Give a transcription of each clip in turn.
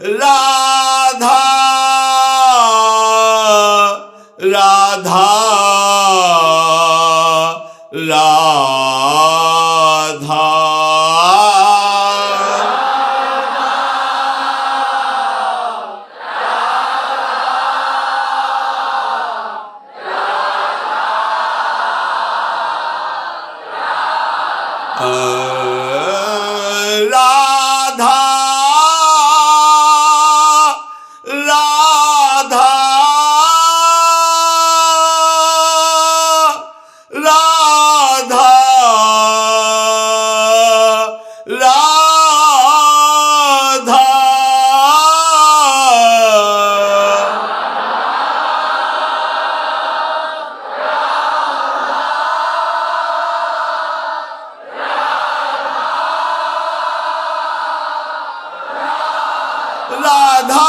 राधा राधा राधा राधा राधा राधा राधा राधा राधा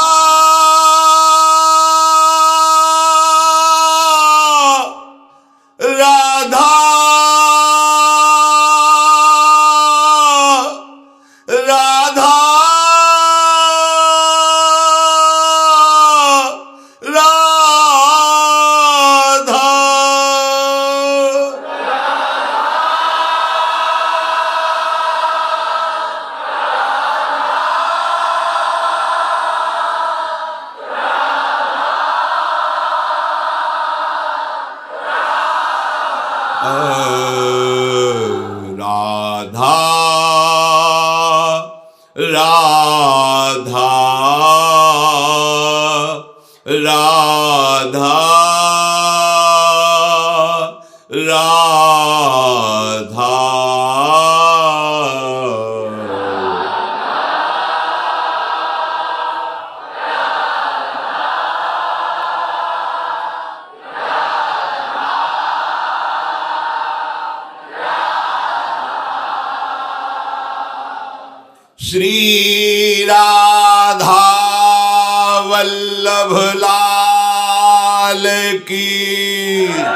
राधा राधा राधा राधा राधा श्री राधा वल्लभ लाल की जय।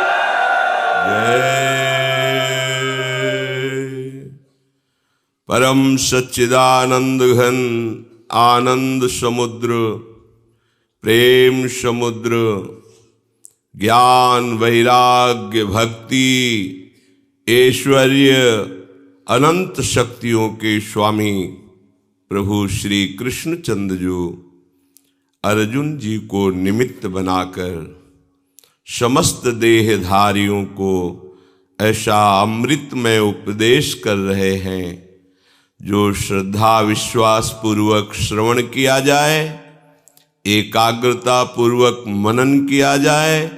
परम सच्चिदानंद घन आनंद समुद्र, प्रेम समुद्र, ज्ञान वैराग्य भक्ति ऐश्वर्य अनंत शक्तियों के स्वामी प्रभु श्री कृष्णचंद्र जो अर्जुन जी को निमित्त बनाकर समस्त देहधारियों को ऐसा अमृतमय उपदेश कर रहे हैं जो श्रद्धा विश्वास पूर्वक श्रवण किया जाए, एकाग्रता पूर्वक मनन किया जाए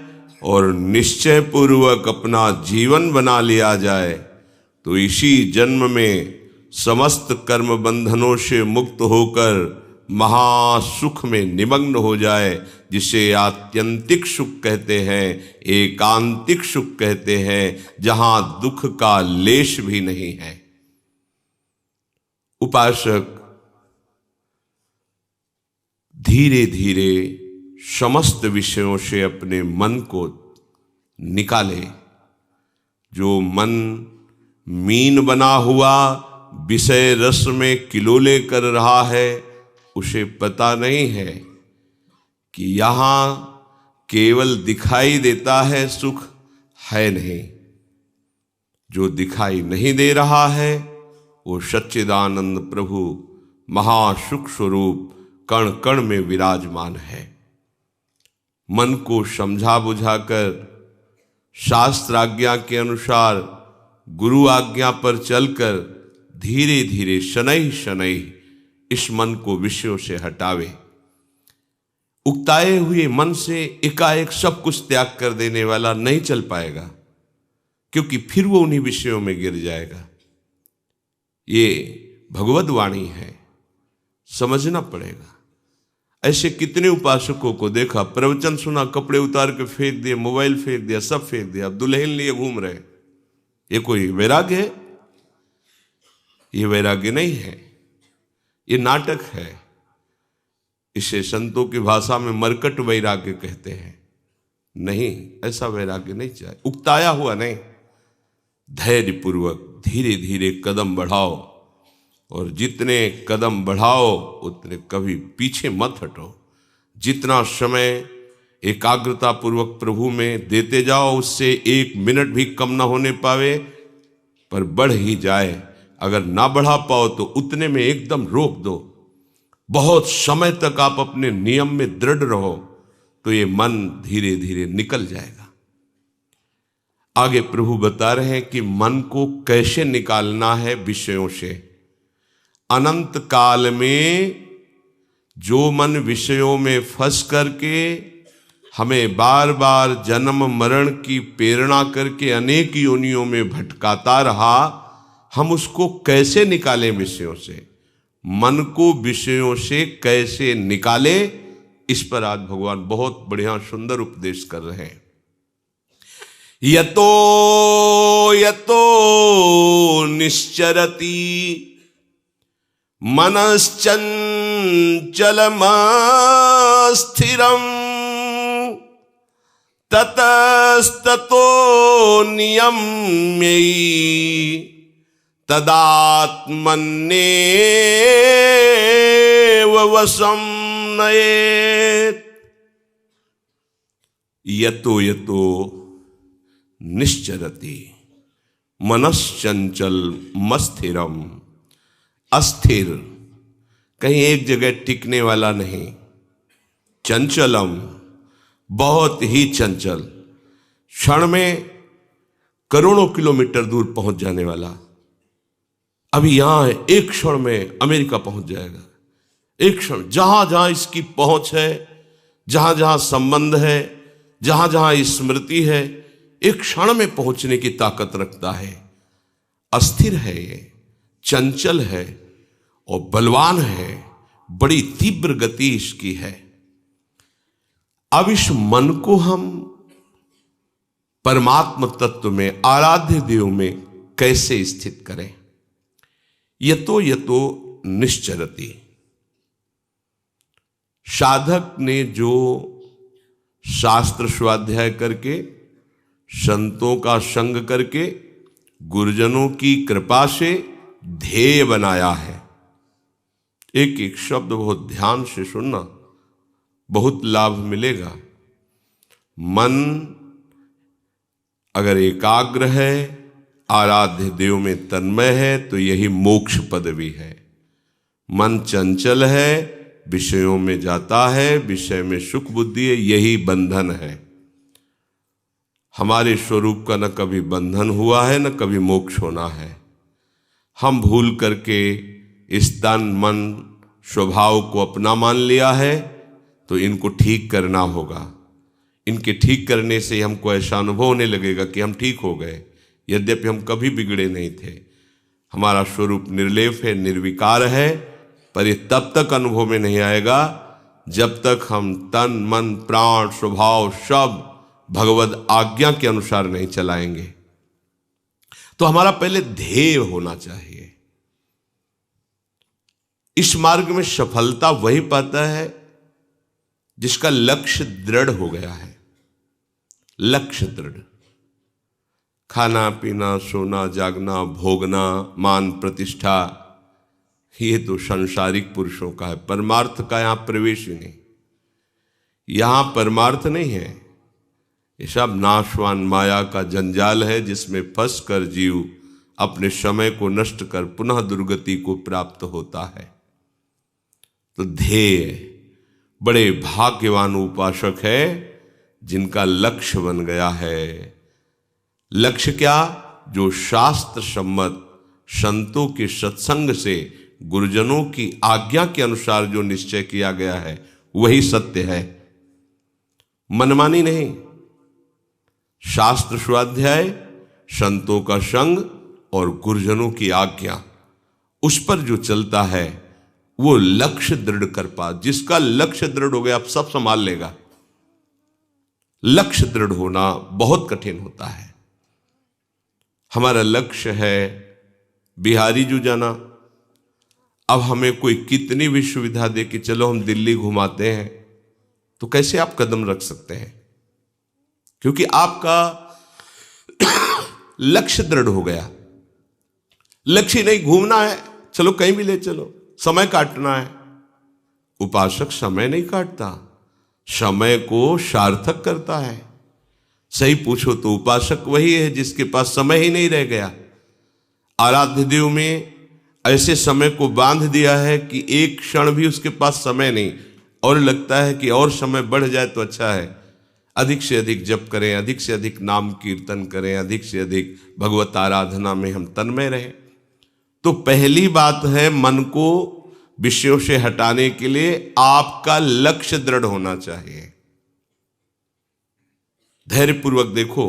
और निश्चय पूर्वक अपना जीवन बना लिया जाए तो इसी जन्म में समस्त कर्म बंधनों से मुक्त होकर महासुख में निमग्न हो जाए, जिसे आत्यंतिक सुख कहते हैं, एकांतिक सुख कहते हैं, जहां दुख का लेश भी नहीं है। उपासक धीरे धीरे समस्त विषयों से अपने मन को निकाले। जो मन मीन बना हुआ विषय रस में किलोले कर रहा है, उसे पता नहीं है कि यहाँ केवल दिखाई देता है सुख, है नहीं। जो दिखाई नहीं दे रहा है वो सच्चिदानंद प्रभु महासुख स्वरूप कण कण में विराजमान है। मन को समझा बुझाकर शास्त्र आज्ञा के अनुसार गुरु आज्ञा पर चलकर धीरे धीरे शनैः शनैः इस मन को विषयों से हटावे। उकताए हुए मन से एकाएक सब कुछ त्याग कर देने वाला नहीं चल पाएगा, क्योंकि फिर वो उन्हीं विषयों में गिर जाएगा। ये भगवद वाणी है, समझना पड़ेगा। ऐसे कितने उपासकों को देखा, प्रवचन सुना, कपड़े उतार के फेंक दिए, मोबाइल फेंक दिया, सब फेंक दिया, अब दुल्हन लिए घूम रहे। ये कोई वैराग्य है? ये वैराग्य नहीं है, ये नाटक है। इसे संतों की भाषा में मरकट वैराग्य कहते हैं। नहीं, ऐसा वैराग्य नहीं चाहिए। उकताया हुआ नहीं, धैर्य पूर्वक धीरे धीरे कदम बढ़ाओ। और जितने कदम बढ़ाओ उतने कभी पीछे मत हटो। जितना समय एकाग्रता पूर्वक प्रभु में देते जाओ उससे 1 मिनट भी कम ना होने पावे, पर बढ़ ही जाए। अगर ना बढ़ा पाओ तो उतने में एकदम रोक दो। बहुत समय तक आप अपने नियम में दृढ़ रहो तो ये मन धीरे धीरे निकल जाएगा। आगे प्रभु बता रहे हैं कि मन को कैसे निकालना है विषयों से। अनंत काल में जो मन विषयों में फंस करके हमें बार बार जन्म मरण की प्रेरणा करके अनेक योनियों में भटकाता रहा, हम उसको कैसे निकालें विषयों से? मन को विषयों से कैसे निकाले, इस पर आज भगवान बहुत बढ़िया सुंदर उपदेश कर रहे हैं। यतो यतो निश्चरति मनश्चंचलमस्थिरम् ततस्ततो नियम्यै तदात्मन्नेव वशं नयेत्। यतो यतो निश्चरति मनश्चंचलमस्थिरम्। अस्थिर, कहीं एक जगह टिकने वाला नहीं। चंचलम, बहुत ही चंचल, क्षण में करोड़ों किलोमीटर दूर पहुंच जाने वाला। अभी यहां है, एक क्षण में अमेरिका पहुंच जाएगा। एक क्षण, जहां जहां इसकी पहुंच है, जहां जहां संबंध है, जहां जहां स्मृति है, एक क्षण में पहुंचने की ताकत रखता है। अस्थिर है ये, चंचल है और बलवान है, बड़ी तीव्र गति इसकी है। अब इस मन को हम परमात्म तत्व में, आराध्य देव में कैसे स्थित करें? यतो यतो निश्चरति। साधक ने जो शास्त्र स्वाध्याय करके, संतों का संग करके, गुरुजनों की कृपा से ध्येय बनाया है। एक एक शब्द बहुत ध्यान से सुनना, बहुत लाभ मिलेगा। मन अगर एकाग्र है, आराध्य देव में तन्मय है, तो यही मोक्ष पदवी है। मन चंचल है, विषयों में जाता है, विषय में सुख बुद्धि है, यही बंधन है। हमारे स्वरूप का न कभी बंधन हुआ है, न कभी मोक्ष होना है। हम भूल करके इस तन मन स्वभाव को अपना मान लिया है, तो इनको ठीक करना होगा। इनके ठीक करने से हमको ऐसा अनुभव होने लगेगा कि हम ठीक हो गए, यद्यपि हम कभी बिगड़े नहीं थे। हमारा स्वरूप निर्लेप है, निर्विकार है, पर ये तब तक अनुभव में नहीं आएगा जब तक हम तन मन प्राण स्वभाव सब भगवद आज्ञा के अनुसार नहीं चलाएंगे। तो हमारा पहले ध्येय होना चाहिए। इस मार्ग में सफलता वही पाता है जिसका लक्ष्य दृढ़ हो गया है। लक्ष्य दृढ़, खाना पीना सोना जागना भोगना मान प्रतिष्ठा, ये तो सांसारिक पुरुषों का है। परमार्थ का यहां प्रवेश ही नहीं। यहां परमार्थ नहीं है, ये सब नाशवान माया का जंजाल है, जिसमें फंस कर जीव अपने समय को नष्ट कर पुनः दुर्गति को प्राप्त होता है। तो ध्येय, बड़े भाग्यवान उपासक है जिनका लक्ष्य बन गया है। लक्ष्य क्या? जो शास्त्र सम्मत संतों के सत्संग से, गुरुजनों की आज्ञा के अनुसार जो निश्चय किया गया है वही सत्य है, मनमानी नहीं। शास्त्र स्वाध्याय, संतों का संग और गुरुजनों की आज्ञा, उस पर जो चलता है वो लक्ष्य दृढ़ कर पा। जिसका लक्ष्य दृढ़ हो गया अब सब संभाल लेगा। लक्ष्य दृढ़ होना बहुत कठिन होता है। हमारा लक्ष्य है बिहारी जू जाना। अब हमें कोई कितनी भी सुविधा दे कि चलो हम दिल्ली घुमाते हैं, तो कैसे आप कदम रख सकते हैं? क्योंकि आपका लक्ष्य दृढ़ हो गया। लक्ष्य नहीं घूमना है, चलो कहीं भी ले चलो, समय काटना है। उपासक समय नहीं काटता, समय को सार्थक करता है। सही पूछो तो उपासक वही है जिसके पास समय ही नहीं रह गया। आराध्य देव में ऐसे समय को बांध दिया है कि एक क्षण भी उसके पास समय नहीं, और लगता है कि और समय बढ़ जाए तो अच्छा है। अधिक से अधिक जप करें, अधिक से अधिक नाम कीर्तन करें, अधिक से अधिक भगवत आराधना में हम तन्मय रहें। तो पहली बात है, मन को विषयों से हटाने के लिए आपका लक्ष्य दृढ़ होना चाहिए। धैर्यपूर्वक देखो,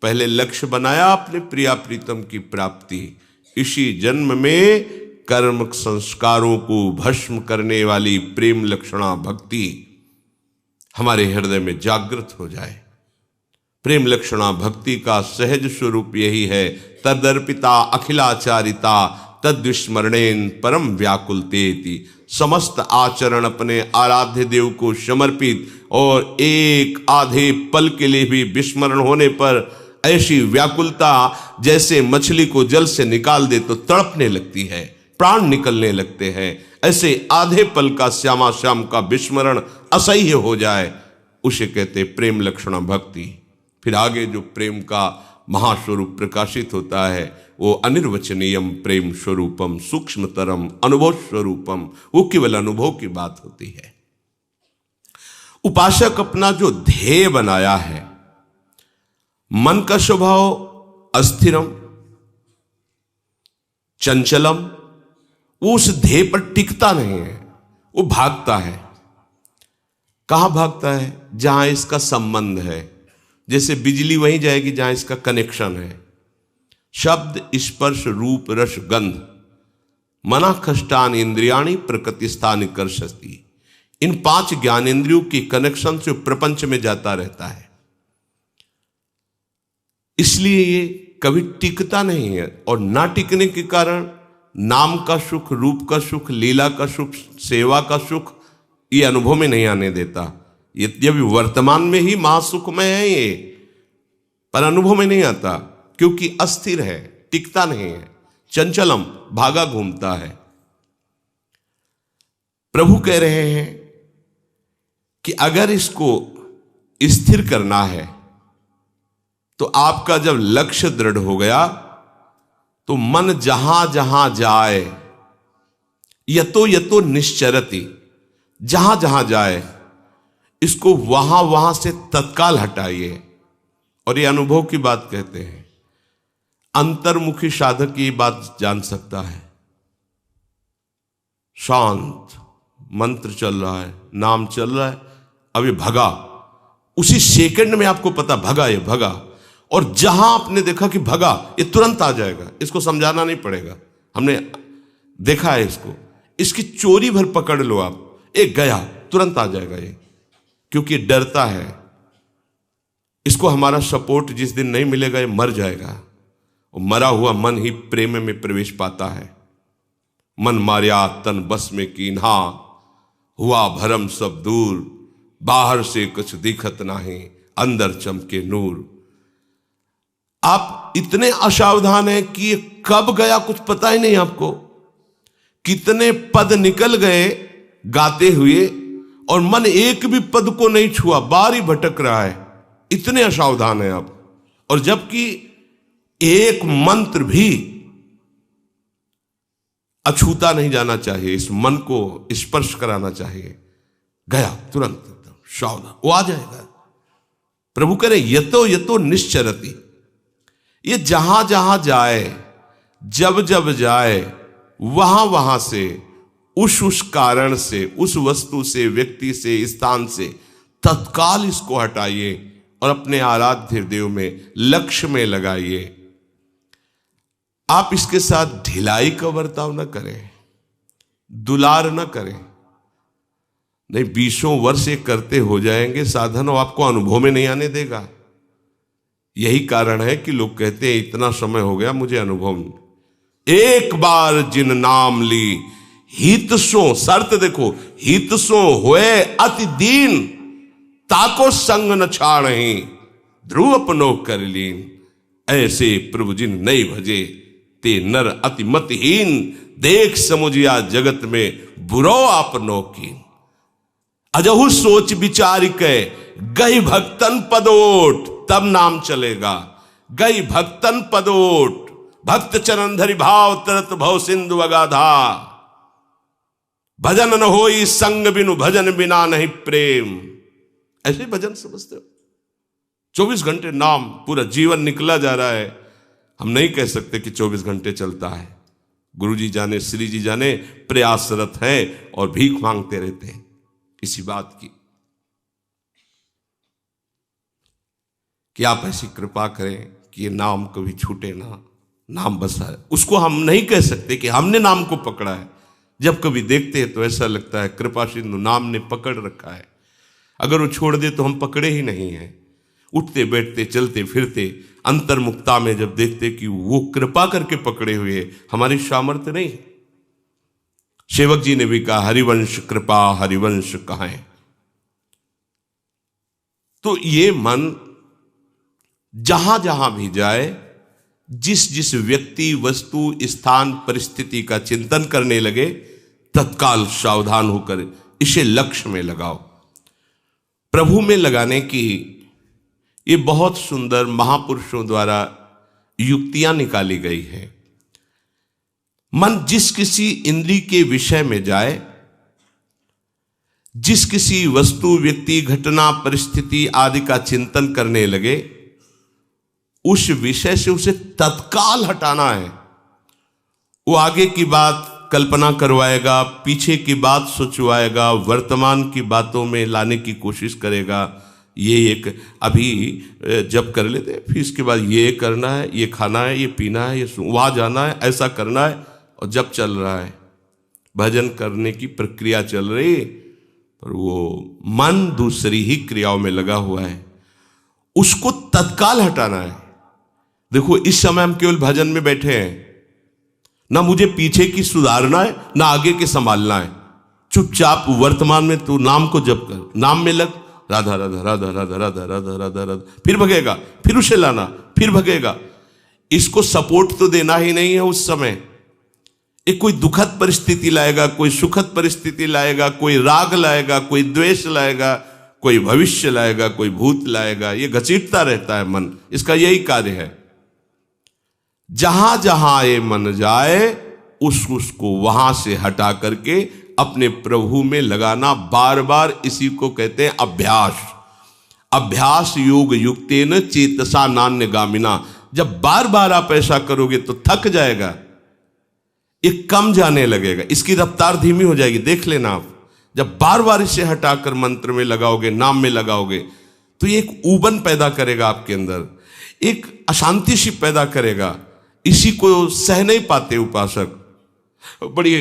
पहले लक्ष्य बनाया आपने प्रिया प्रीतम की प्राप्ति, इसी जन्म में कर्म संस्कारों को भस्म करने वाली प्रेम लक्षणा भक्ति हमारे हृदय में जागृत हो जाए। प्रेम लक्षणा भक्ति का सहज स्वरूप यही है, तदर्पिता अखिलाचारिता तद्विस्मरणेन परम व्याकुलतेति। समस्त आचरण अपने आराध्य देव को समर्पित और एक आधे पल के लिए भी विस्मरण होने पर ऐसी व्याकुलता जैसे मछली को जल से निकाल दे तो तड़पने लगती है, प्राण निकलने लगते हैं। ऐसे आधे पल का श्यामा श्याम का विस्मरण असह्य हो जाए, उसे कहते प्रेम लक्षणा भक्ति। फिर आगे जो प्रेम का महास्वरूप प्रकाशित होता है वो अनिर्वचनीयम प्रेम स्वरूपम सूक्ष्मतरम अनुभव स्वरूपम, वो केवल अनुभव की बात होती है। उपासक अपना जो ध्येय बनाया है, मन का स्वभाव अस्थिरम चंचलम, वो उस ध्येय पर टिकता नहीं है, वो भागता है। कहां भागता है? जहां इसका संबंध है। जैसे बिजली वहीं जाएगी जहां इसका कनेक्शन है। शब्द स्पर्श रूप रस गंध मना खष्टान इंद्रियाणी प्रकृति स्थान कर्षति, इन 5 ज्ञानेंद्रियों के कनेक्शन से प्रपंच में जाता रहता है। इसलिए ये कभी टिकता नहीं है, और ना टिकने के कारण नाम का सुख, रूप का सुख, लीला का सुख, सेवा का सुख ये अनुभव में नहीं आने देता। यद्यपि वर्तमान में ही महासुखमय है ये, पर अनुभव में नहीं आता क्योंकि अस्थिर है, टिकता नहीं है, चंचलम भागा घूमता है। प्रभु कह रहे हैं कि अगर इसको स्थिर करना है तो आपका जब लक्ष्य दृढ़ हो गया तो मन जहां जहां जाए यतो यतो निश्चरति, जहां जहां जाए इसको वहां वहां से तत्काल हटाइए। और ये अनुभव की बात कहते हैं। अंतर्मुखी साधक ये बात जान सकता है। शांत मंत्र चल रहा है, नाम चल रहा है, अभी भगा, उसी सेकंड में आपको पता भगा, ये भगा। और जहां आपने देखा कि भगा, ये तुरंत आ जाएगा, इसको समझाना नहीं पड़ेगा, हमने देखा है इसको। इसकी चोरी भर पकड़ लो आप, एक गया तुरंत आ जाएगा ये, क्योंकि डरता है। इसको हमारा सपोर्ट जिस दिन नहीं मिलेगा ये मर जाएगा। और मरा हुआ मन ही प्रेम में प्रवेश पाता है। मन मार्या तन बस में कीन्हा, हुआ भरम सब दूर, बाहर से कुछ दिखत नहीं, अंदर चमके नूर। आप इतने असावधान हैं कि ये कब गया कुछ पता ही नहीं आपको। कितने पद निकल गए गाते हुए और मन एक भी पद को नहीं छुआ, बार ही भटक रहा है। इतने असावधान हैं आप। और जबकि एक मंत्र भी अछूता नहीं जाना चाहिए, इस मन को स्पर्श कराना चाहिए। गया तुरंत एकदम सावधान, वो आ जाएगा। प्रभु कह रहे यतो यतो निश्चरति, ये जहां जहां जाए, जब जब जाए, वहां वहां से, उस कारण से, उस वस्तु से, व्यक्ति से, स्थान से तत्काल इसको हटाइए और अपने आराध्य देव में, लक्ष्य में लगाइए। आप इसके साथ ढिलाई का बर्ताव न करें, दुलार न करें, नहीं 20 वर्ष ये करते हो जाएंगे साधन और आपको अनुभव में नहीं आने देगा। यही कारण है कि लोग कहते हैं इतना समय हो गया मुझे अनुभव नहीं। एक बार जिन नाम ली हित सो, शर्त देखो, हित सो होए अति दीन, ताको संग न छाड़ही, ध्रुव अपनो कर लीन। ऐसे प्रभु जिन नहीं भजे ते नर अति मतहीन, देख समुझिया जगत में बुरो आपनो की। अजहु सोच विचार के गई भक्तन पदोट, तब नाम चलेगा। गई भक्तन पदोट, भक्त चरण धरि भाव तरत भव सिंधु अगाधा। भजन न होई संग बिनु, भजन बिना नहीं प्रेम। ऐसे भजन समझते हो? 24 घंटे नाम, पूरा जीवन निकला जा रहा है। हम नहीं कह सकते कि 24 घंटे चलता है। गुरु जी जाने, श्री जी जाने, प्रयासरत हैं और भीख मांगते रहते हैं इसी बात की कि आप ऐसी कृपा करें कि ये नाम कभी छूटे ना, नाम बसा है। उसको हम नहीं कह सकते कि हमने नाम को पकड़ा है। जब कभी देखते हैं तो ऐसा लगता है कृपा सिंधु नाम ने पकड़ रखा है। अगर वो छोड़ दे तो हम पकड़े ही नहीं हैं। उठते बैठते चलते फिरते अंतर्मुक्ता में जब देखते कि वो कृपा करके पकड़े हुए, हमारी सामर्थ्य नहीं। सेवक जी ने भी कहा हरिवंश कृपा हरिवंश कहां। तो ये मन जहां जहां भी जाए, जिस जिस व्यक्ति वस्तु स्थान परिस्थिति का चिंतन करने लगे, तत्काल सावधान होकर इसे लक्ष्य में लगाओ। प्रभु में लगाने की ये बहुत सुंदर महापुरुषों द्वारा युक्तियां निकाली गई है। मन जिस किसी इंद्रिय के विषय में जाए, जिस किसी वस्तु व्यक्ति घटना परिस्थिति आदि का चिंतन करने लगे, उस विषय से उसे तत्काल हटाना है। वो आगे की बात कल्पना करवाएगा, पीछे की बात सोचवाएगा, वर्तमान की बातों में लाने की कोशिश करेगा। ये एक अभी जब कर लेते, फिर इसके बाद ये करना है, ये खाना है, ये पीना है, ये वहाँ जाना है, ऐसा करना है। और जब चल रहा है भजन करने की प्रक्रिया चल रही, पर वो मन दूसरी ही क्रियाओं में लगा हुआ है, उसको तत्काल हटाना है। देखो इस समय हम केवल भजन में बैठे हैं, ना मुझे पीछे की सुधारना है ना आगे के संभालना है। चुपचाप वर्तमान में तू नाम को जप कर, नाम में लग, राधा राधा राधा राधा राधा राधा राधा राधा, फिर भगेगा, फिर उसे लाना, फिर भगेगा। इसको सपोर्ट तो देना ही नहीं है उस समय। एक कोई दुखद परिस्थिति लाएगा, कोई सुखद परिस्थिति लाएगा, कोई राग लाएगा, कोई द्वेष लाएगा, कोई भविष्य लाएगा, कोई भूत लाएगा। ये घसीटता रहता है मन, इसका यही कार्य है। जहां जहां ये मन जाए उसको वहां से हटा करके अपने प्रभु में लगाना। बार बार इसी को कहते हैं अभ्यास। अभ्यास योग युक्तेन चेतसा नान्यगामिना। जब बार बार आप ऐसा करोगे तो थक जाएगा, ये कम जाने लगेगा, इसकी रफ्तार धीमी हो जाएगी। देख लेना आप, जब बार बार इसे हटाकर मंत्र में लगाओगे, नाम में लगाओगे, तो ये एक ऊबन पैदा करेगा आपके अंदर, एक अशांति सी पैदा करेगा। इसी को सह नहीं पाते उपासक, बड़ी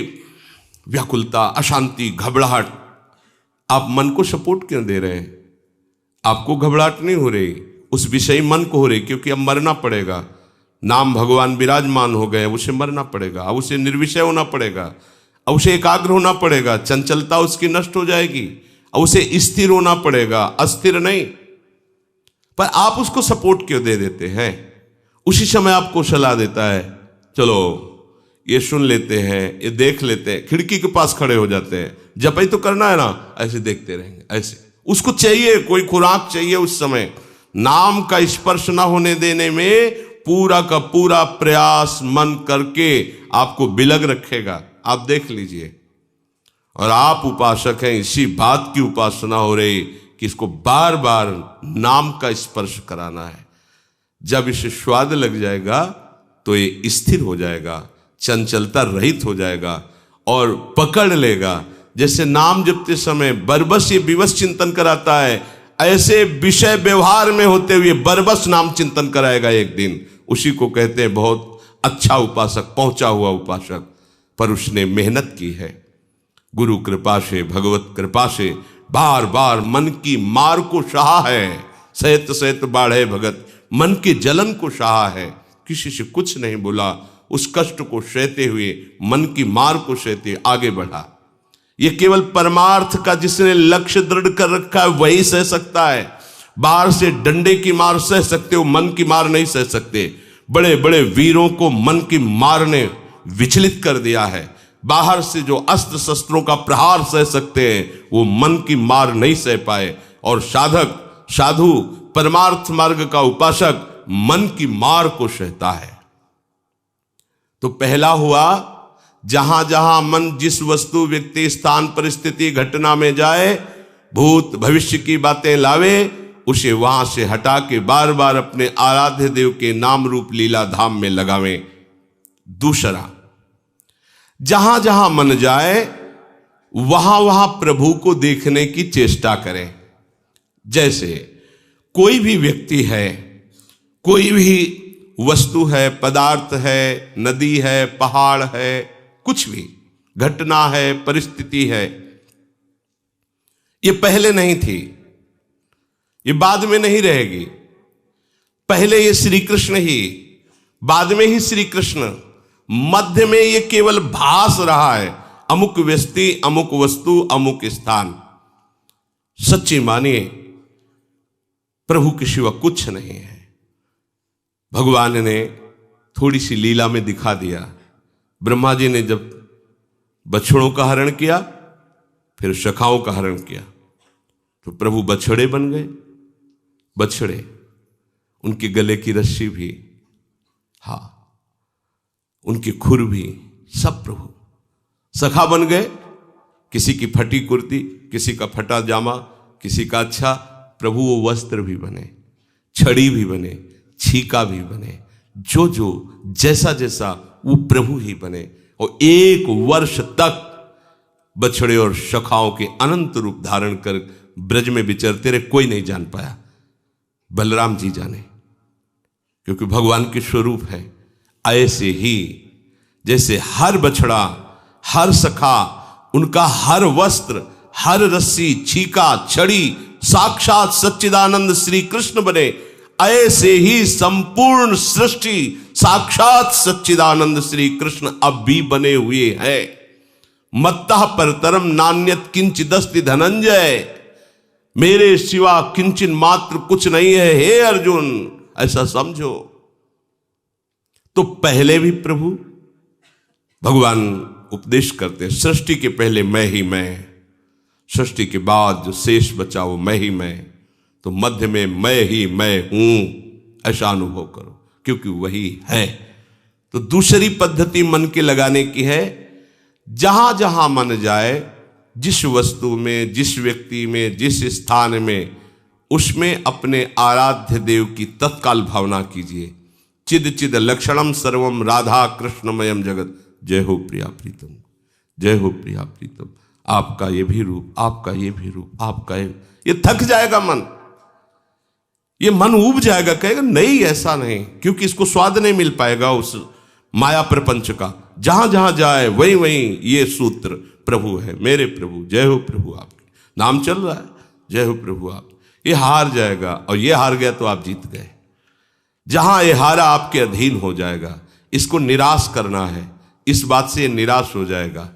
व्याकुलता, अशांति, घबराहट। आप मन को सपोर्ट क्यों दे रहे हैं? आपको घबराहट नहीं हो रही, उस विषय मन को हो रही, क्योंकि अब मरना पड़ेगा। नाम भगवान विराजमान हो गए, उसे मरना पड़ेगा, अब उसे निर्विषय होना पड़ेगा, अब उसे एकाग्र होना पड़ेगा, चंचलता उसकी नष्ट हो जाएगी, अब उसे स्थिर होना पड़ेगा, अस्थिर नहीं। पर आप उसको सपोर्ट क्यों दे देते हैं? उसी समय आपको सलाह देता है, चलो ये सुन लेते हैं, ये देख लेते हैं, खिड़की के पास खड़े हो जाते हैं, जब ही तो करना है ना, ऐसे देखते रहेंगे, ऐसे। उसको चाहिए, कोई खुराक चाहिए उस समय। नाम का स्पर्श ना होने देने में पूरा का पूरा प्रयास मन करके आपको बिलग रखेगा। आप देख लीजिए। और आप उपासक हैं, इसी बात की उपासना हो रही कि इसको बार बार नाम का स्पर्श कराना है। जब इसे स्वाद लग जाएगा तो ये स्थिर हो जाएगा, चंचलता रहित हो जाएगा और पकड़ लेगा। जैसे नाम जपते समय बरबस ये विवश चिंतन कराता है, ऐसे विषय व्यवहार में होते हुए बरबस नाम चिंतन कराएगा एक दिन। उसी को कहते हैं बहुत अच्छा उपासक, पहुंचा हुआ उपासक। पर उसने मेहनत की है, गुरु कृपा से, भगवत कृपा से बार बार मन की मार को सहा है। सहित सहित बाढ़े भगत, मन के जलन को सहा है, किसी से कुछ नहीं बोला, उस कष्ट को सहते हुए, मन की मार को सहते आगे बढ़ा। ये केवल परमार्थ का जिसने लक्ष्य दृढ़ कर रखा है वही सह सकता है। बाहर से डंडे की मार सह सकते हो, मन की मार नहीं सह सकते। बड़े बड़े वीरों को मन की मार ने विचलित कर दिया है। बाहर से जो अस्त्र शस्त्रों का प्रहार सह सकते हैं, वो मन की मार नहीं सह पाए। और साधक, साधु, परमार्थ मार्ग का उपासक मन की मार को सहता है। तो पहला हुआ, जहां जहां मन जिस वस्तु, व्यक्ति, स्थान, परिस्थिति, घटना में जाए, भूत भविष्य की बातें लावे, उसे वहां से हटा के बार बार अपने आराध्य देव के नाम रूप लीला धाम में लगावें। दूसरा, जहां जहां मन जाए वहां वहां प्रभु को देखने की चेष्टा करें। जैसे कोई भी व्यक्ति है, कोई भी वस्तु है, पदार्थ है, नदी है, पहाड़ है, कुछ भी घटना है, परिस्थिति है, ये पहले नहीं थी, ये बाद में नहीं रहेगी। पहले ये श्री कृष्ण ही, बाद में ही श्री कृष्ण, मध्य में ये केवल भास रहा है। अमुक व्यक्ति, अमुक वस्तु, अमुक स्थान। सच्ची मानिए, प्रभु के सिवा कुछ नहीं है। भगवान ने थोड़ी सी लीला में दिखा दिया। ब्रह्मा जी ने जब बछड़ों का हरण किया, फिर सखाओं का हरण किया, तो प्रभु बछड़े बन गए। बछड़े, उनके गले की रस्सी भी, हाँ, उनकी खुर भी, सब प्रभु सखा बन गए। किसी की फटी कुर्ती, किसी का फटा जामा, किसी का अच्छा, प्रभु वो वस्त्र भी बने, छड़ी भी बने, छीका भी बने, जो जो जैसा जैसा वो प्रभु ही बने। और 1 वर्ष तक बछड़े और सखाओं के अनंत रूप धारण कर ब्रज में विचरते रहे। कोई नहीं जान पाया, बलराम जी जाने, क्योंकि भगवान के स्वरूप है। ऐसे ही जैसे हर बछड़ा, हर सखा, उनका हर वस्त्र, हर रस्सी, छीका, छड़ी साक्षात सच्चिदानंद श्री कृष्ण बने, ऐसे ही संपूर्ण सृष्टि साक्षात सच्चिदानंद श्री कृष्ण अब भी बने हुए हैं। मत्तः परतरम नान्यत किंचिदस्ति धनंजय, मेरे सिवा किंचिन मात्र कुछ नहीं है हे अर्जुन, ऐसा समझो। तो पहले भी प्रभु भगवान उपदेश करते हैं, सृष्टि के पहले मैं ही मैं, सृष्टि के बाद जो शेष बचा वो मैं ही मैं, तो मध्य में मैं ही मैं हूं, ऐसा अनुभव करो, क्योंकि वही है। तो दूसरी पद्धति मन के लगाने की है, जहां जहां मन जाए, जिस वस्तु में, जिस व्यक्ति में, जिस स्थान में, उसमें अपने आराध्य देव की तत्काल भावना कीजिए। चिद चिद लक्षणम सर्वम राधा कृष्णमयम जगत। जय हो प्रिया प्रीतम, जय हो प्रिया प्रीतम। आपका ये भी रूप, आपका ये भी रूप, आपका ये थक जाएगा मन, ये मन ऊब जाएगा, कहेगा नहीं ऐसा नहीं, क्योंकि इसको स्वाद नहीं मिल पाएगा उस माया प्रपंच का। जहां जहां जाए वहीं वहीं ये सूत्र प्रभु है, मेरे प्रभु, जय हो प्रभु आपके नाम चल रहा है, जय हो प्रभु आप। ये हार जाएगा, और ये हार गया तो आप जीत गए। जहां ये हारा आपके अधीन हो जाएगा। इसको निराश करना है, इस बात से निराश हो जाएगा।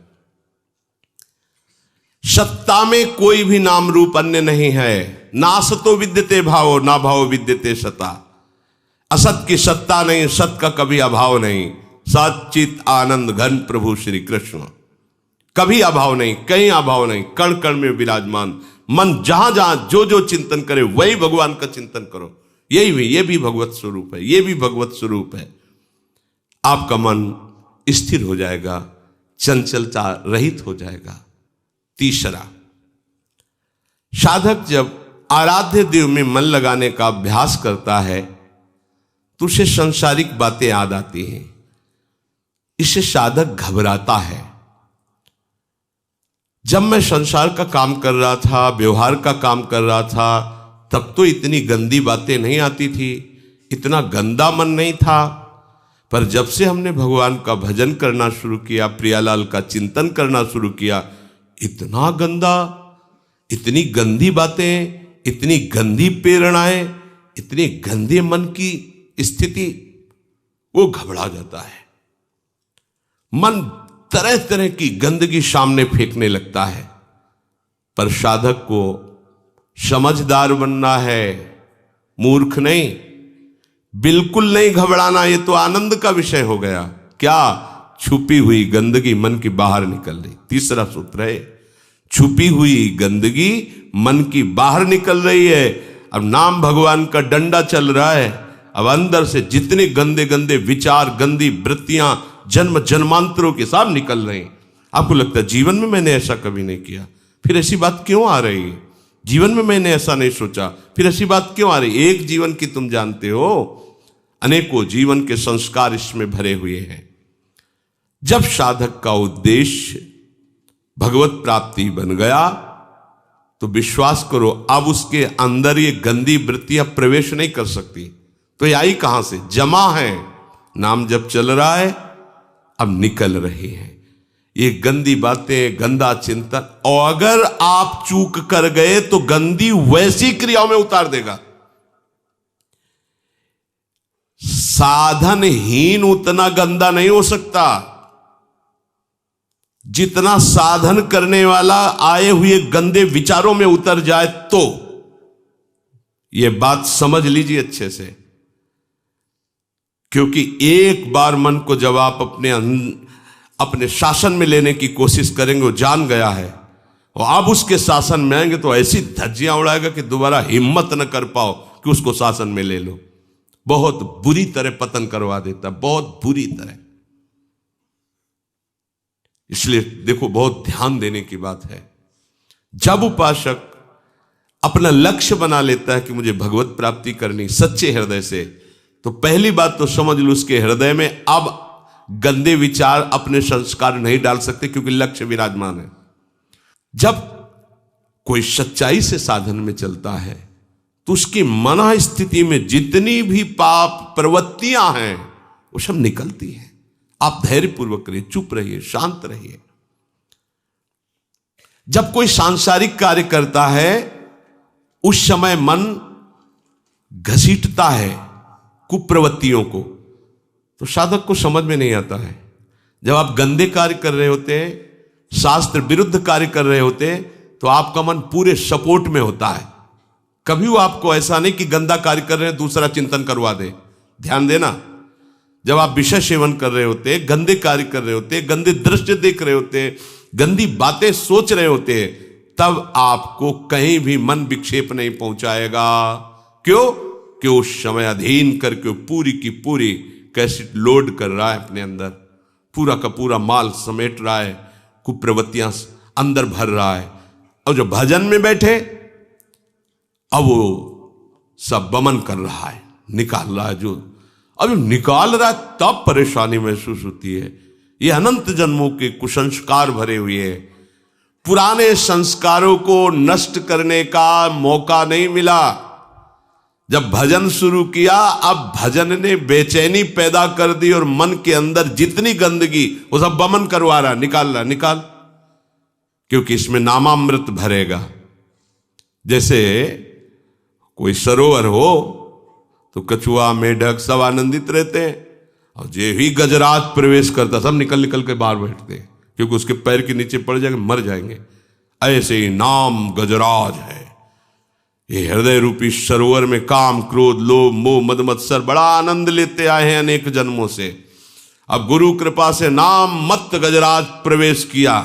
सत्ता में कोई भी नाम रूप अन्य नहीं है। नासतो विद्यते भावो, ना भाव विद्यते सता। असत की सत्ता नहीं, सत का कभी अभाव नहीं। सच्चित आनंद घन प्रभु श्री कृष्ण, कभी अभाव नहीं, कहीं अभाव नहीं, कण कण में विराजमान। मन जहां जहां जो जो चिंतन करे वही भगवान का चिंतन करो। ये भी भगवत स्वरूप है, ये भी भगवत स्वरूप है। आपका मन स्थिर हो जाएगा, चंचलता रहित हो जाएगा। तीसरा, साधक जब आराध्य देव में मन लगाने का अभ्यास करता है तो उसे सांसारिक बातें याद आती हैं। इससे साधक घबराता है। जब मैं संसार का काम कर रहा था, व्यवहार का काम कर रहा था, तब तो इतनी गंदी बातें नहीं आती थी, इतना गंदा मन नहीं था। पर जब से हमने भगवान का भजन करना शुरू किया, प्रियालाल का चिंतन करना शुरू किया, इतना गंदा, इतनी गंदी बातें, इतनी गंदी प्रेरणाएं, इतनी गंदे मन की स्थिति, वो घबरा जाता है। मन तरह तरह की गंदगी सामने फेंकने लगता है। पर साधक को समझदार बनना है, मूर्ख नहीं। बिल्कुल नहीं घबराना, ये तो आनंद का विषय हो गया। क्या? छुपी हुई गंदगी मन की बाहर निकल रही। तीसरा सूत्र है, छुपी हुई गंदगी मन की बाहर निकल रही है। अब नाम भगवान का डंडा चल रहा है, अब अंदर से जितने गंदे गंदे विचार, गंदी वृत्तियां जन्म जन्मांतरों के साथ निकल रही हैं। आपको लगता है जीवन में मैंने ऐसा कभी नहीं किया, फिर ऐसी बात क्यों आ रही है? जीवन में मैंने ऐसा नहीं सोचा, फिर ऐसी बात क्यों आ रही? एक जीवन की तुम जानते हो, अनेकों जीवन के संस्कार इसमें भरे हुए हैं। जब साधक का उद्देश्य भगवत प्राप्ति बन गया तो विश्वास करो अब उसके अंदर ये गंदी वृत्तियां प्रवेश नहीं कर सकती। तो ये आई कहां से? जमा है, नाम जब चल रहा है अब निकल रही है ये गंदी बातें, गंदा चिंतन। और अगर आप चूक कर गए तो गंदी वैसी क्रियाओं में उतार देगा। साधनहीन उतना गंदा नहीं हो सकता जितना साधन करने वाला आए हुए गंदे विचारों में उतर जाए। तो यह बात समझ लीजिए अच्छे से, क्योंकि एक बार मन को जब आप अपने शासन में लेने की कोशिश करेंगे, वो जान गया है, और आप उसके शासन में आएंगे तो ऐसी धज्जियां उड़ाएगा कि दोबारा हिम्मत न कर पाओ कि उसको शासन में ले लो। बहुत बुरी तरह पतन करवा देता, बहुत बुरी तरह। इसलिए देखो, बहुत ध्यान देने की बात है। जब उपासक अपना लक्ष्य बना लेता है कि मुझे भगवत प्राप्ति करनी सच्चे हृदय से, तो पहली बात तो समझ लो उसके हृदय में अब गंदे विचार, अपने संस्कार नहीं डाल सकते, क्योंकि लक्ष्य विराजमान है। जब कोई सच्चाई से साधन में चलता है तो उसकी मन स्थिति में जितनी भी पाप प्रवृत्तियां हैं वो सब निकलती हैं। आप धैर्यपूर्वक रहिए, चुप रहिए, शांत रहिए। जब कोई सांसारिक कार्य करता है उस समय मन घसीटता है कुप्रवृत्तियों को, तो साधक को समझ में नहीं आता है। जब आप गंदे कार्य कर रहे होते हैं, शास्त्र विरुद्ध कार्य कर रहे होते हैं, तो आपका मन पूरे सपोर्ट में होता है। कभी वो आपको ऐसा नहीं कि गंदा कार्य कर रहे हैं दूसरा चिंतन करवा दे। ध्यान देना, जब आप विषय सेवन कर रहे होते, गंदे कार्य कर रहे होते, गंदे दृश्य देख रहे होते, गंदी बातें सोच रहे होते, तब आपको कहीं भी मन विक्षेप नहीं पहुंचाएगा। क्यों? कि उस समय अधीन करके पूरी की पूरी कैसेट लोड कर रहा है अपने अंदर, पूरा का पूरा माल समेट रहा है, कुप्रवृत्तियां अंदर भर रहा है। और जो भजन में बैठे अब वो सब बमन कर रहा है, निकाल रहा है। जो अब निकाल रहा है तब परेशानी महसूस होती है। ये अनंत जन्मों के कुसंस्कार भरे हुए हैं। पुराने संस्कारों को नष्ट करने का मौका नहीं मिला। जब भजन शुरू किया, अब भजन ने बेचैनी पैदा कर दी और मन के अंदर जितनी गंदगी वो सब बमन करवा रहा, निकाल रहा, निकाल, क्योंकि इसमें नामामृत भरेगा। जैसे कोई सरोवर हो तो कछुआ, मेढक सब आनंदित रहते हैं, और जे ही गजराज प्रवेश करता सब निकल निकल के बाहर बैठते हैं, क्योंकि उसके पैर के नीचे पड़ जाएंगे, मर जाएंगे। ऐसे ही नाम गजराज है। ये हृदय रूपी सरोवर में काम, क्रोध, लोभ, मोह, मद मत्सर बड़ा आनंद लेते आए हैं अनेक जन्मों से। अब गुरु कृपा से नाम मत गजराज प्रवेश किया,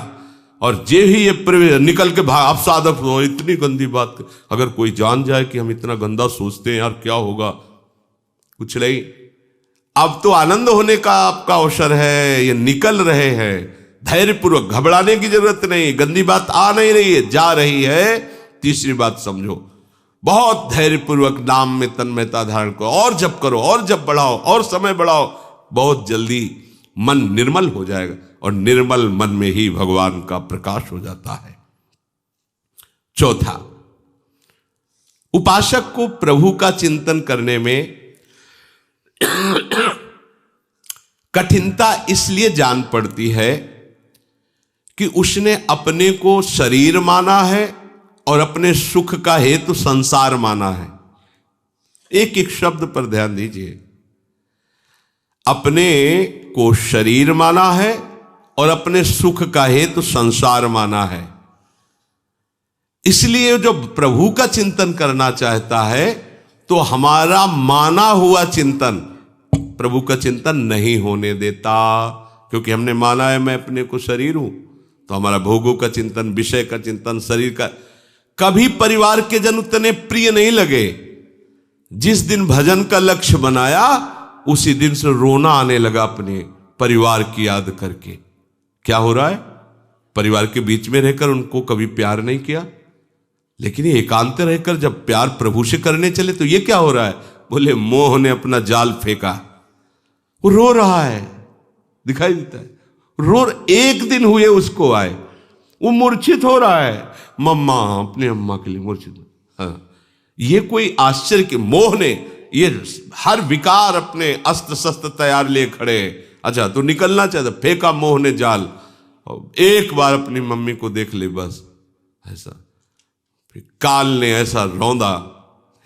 और जे ही ये प्रवेश निकल के भाग। अब साधक हो, इतनी गंदी बात, अगर कोई जान जाए कि हम इतना गंदा सोचते हैं यार, क्या होगा? कुछ नहीं। अब तो आनंद होने का आपका अवसर है, ये निकल रहे हैं। धैर्यपूर्वक, घबराने की जरूरत नहीं। गंदी बात आ नहीं रही है, जा रही है। तीसरी बात समझो, बहुत धैर्यपूर्वक नाम में तन्मयता धारण करो, और जप करो, और जप बढ़ाओ, और समय बढ़ाओ। बहुत जल्दी मन निर्मल हो जाएगा, और निर्मल मन में ही भगवान का प्रकाश हो जाता है। चौथा, उपासक को प्रभु का चिंतन करने में कठिनता इसलिए जान पड़ती है कि उसने अपने को शरीर माना है और अपने सुख का हेतु संसार माना है। एक एक शब्द पर ध्यान दीजिए। अपने को शरीर माना है और अपने सुख का हेतु संसार माना है। इसलिए जो प्रभु का चिंतन करना चाहता है तो हमारा माना हुआ चिंतन प्रभु का चिंतन नहीं होने देता। क्योंकि हमने माना है मैं अपने को शरीर हूं, तो हमारा भोगों का चिंतन, विषय का चिंतन, शरीर का। कभी परिवार के जन उतने प्रिय नहीं लगे। जिस दिन भजन का लक्ष्य बनाया उसी दिन से रोना आने लगा अपने परिवार की याद करके। क्या हो रहा है? परिवार के बीच में रहकर उनको कभी प्यार नहीं किया, लेकिन ये एकांत रहकर जब प्यार प्रभु से करने चले तो ये क्या हो रहा है? बोले मोह ने अपना जाल फेंका। वो रो रहा है, दिखाई देता है, एक दिन हुए उसको आए, वो मूर्छित हो रहा है। मम्मा, अपने अम्मा के लिए मूर्छित। हाँ, ये कोई आश्चर्य कि मोह ने ये हर विकार अपने अस्त्र शस्त्र तैयार लिए खड़े। अच्छा, तो निकलना चाहता, फेंका मोह ने जाल। एक बार अपनी मम्मी को देख ले बस, ऐसा। फिर काल ने ऐसा रौंदा,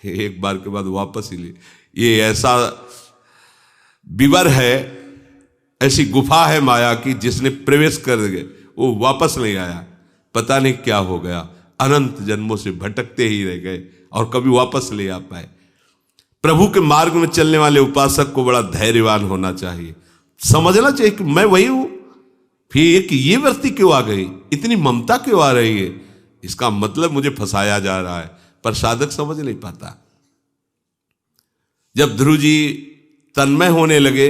एक बार के बाद वापस ही ले। ये ऐसा विवर है, ऐसी गुफा है माया की, जिसने प्रवेश कर गए वो वापस नहीं आया। पता नहीं क्या हो गया, अनंत जन्मों से भटकते ही रह गए और कभी वापस ले आ पाए। प्रभु के मार्ग में चलने वाले उपासक को बड़ा धैर्यवान होना चाहिए, समझना चाहिए कि मैं वही हूं। फिर ये वृत्ति क्यों आ गई, इतनी ममता क्यों आ रही है, इसका मतलब मुझे फंसाया जा रहा है, पर साधक समझ नहीं पाता। जब ध्रुव जी तन्मय होने लगे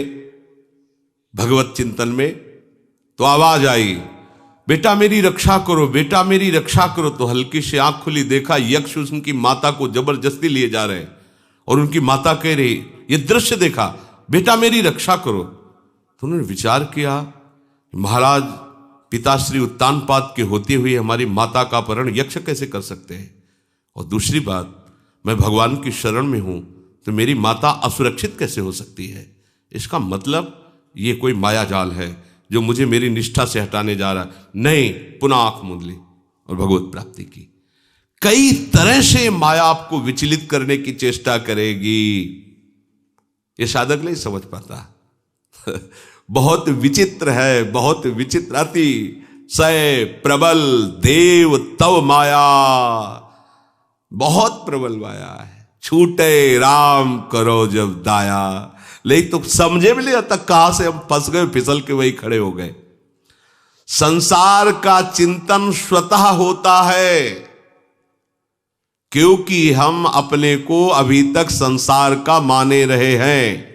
भगवत चिंतन में, तो आवाज आई, बेटा मेरी रक्षा करो, बेटा मेरी रक्षा करो। तो हल्की से आंख खुली, देखा यक्ष उनकी माता को जबरदस्ती लिए जा रहे हैं और उनकी माता कह रही, ये दृश्य देखा, बेटा मेरी रक्षा करो। तो उन्होंने विचार किया, महाराज पिताश्री उत्तानपाद के होते हुए हमारी माता का अपहरण यक्ष कैसे कर सकते हैं? और दूसरी बात, मैं भगवान की शरण में हूं, तो मेरी माता असुरक्षित कैसे हो सकती है? इसका मतलब ये कोई माया जाल है जो मुझे मेरी निष्ठा से हटाने जा रहा है। नहीं, पुनः आंख मूंद ली और भगवत प्राप्ति की। कई तरह से माया आपको विचलित करने की चेष्टा करेगी, ये साधक नहीं समझ पाता। बहुत विचित्र है, बहुत विचित्र। अति सय प्रबल देव तव माया, बहुत प्रबल माया है। छूटे राम करो जब दाया, लेकिन तो समझे भी नहीं आता कहां से हम फंस गए, फिसल के वही खड़े हो गए। संसार का चिंतन स्वतः होता है, क्योंकि हम अपने को अभी तक संसार का माने रहे हैं।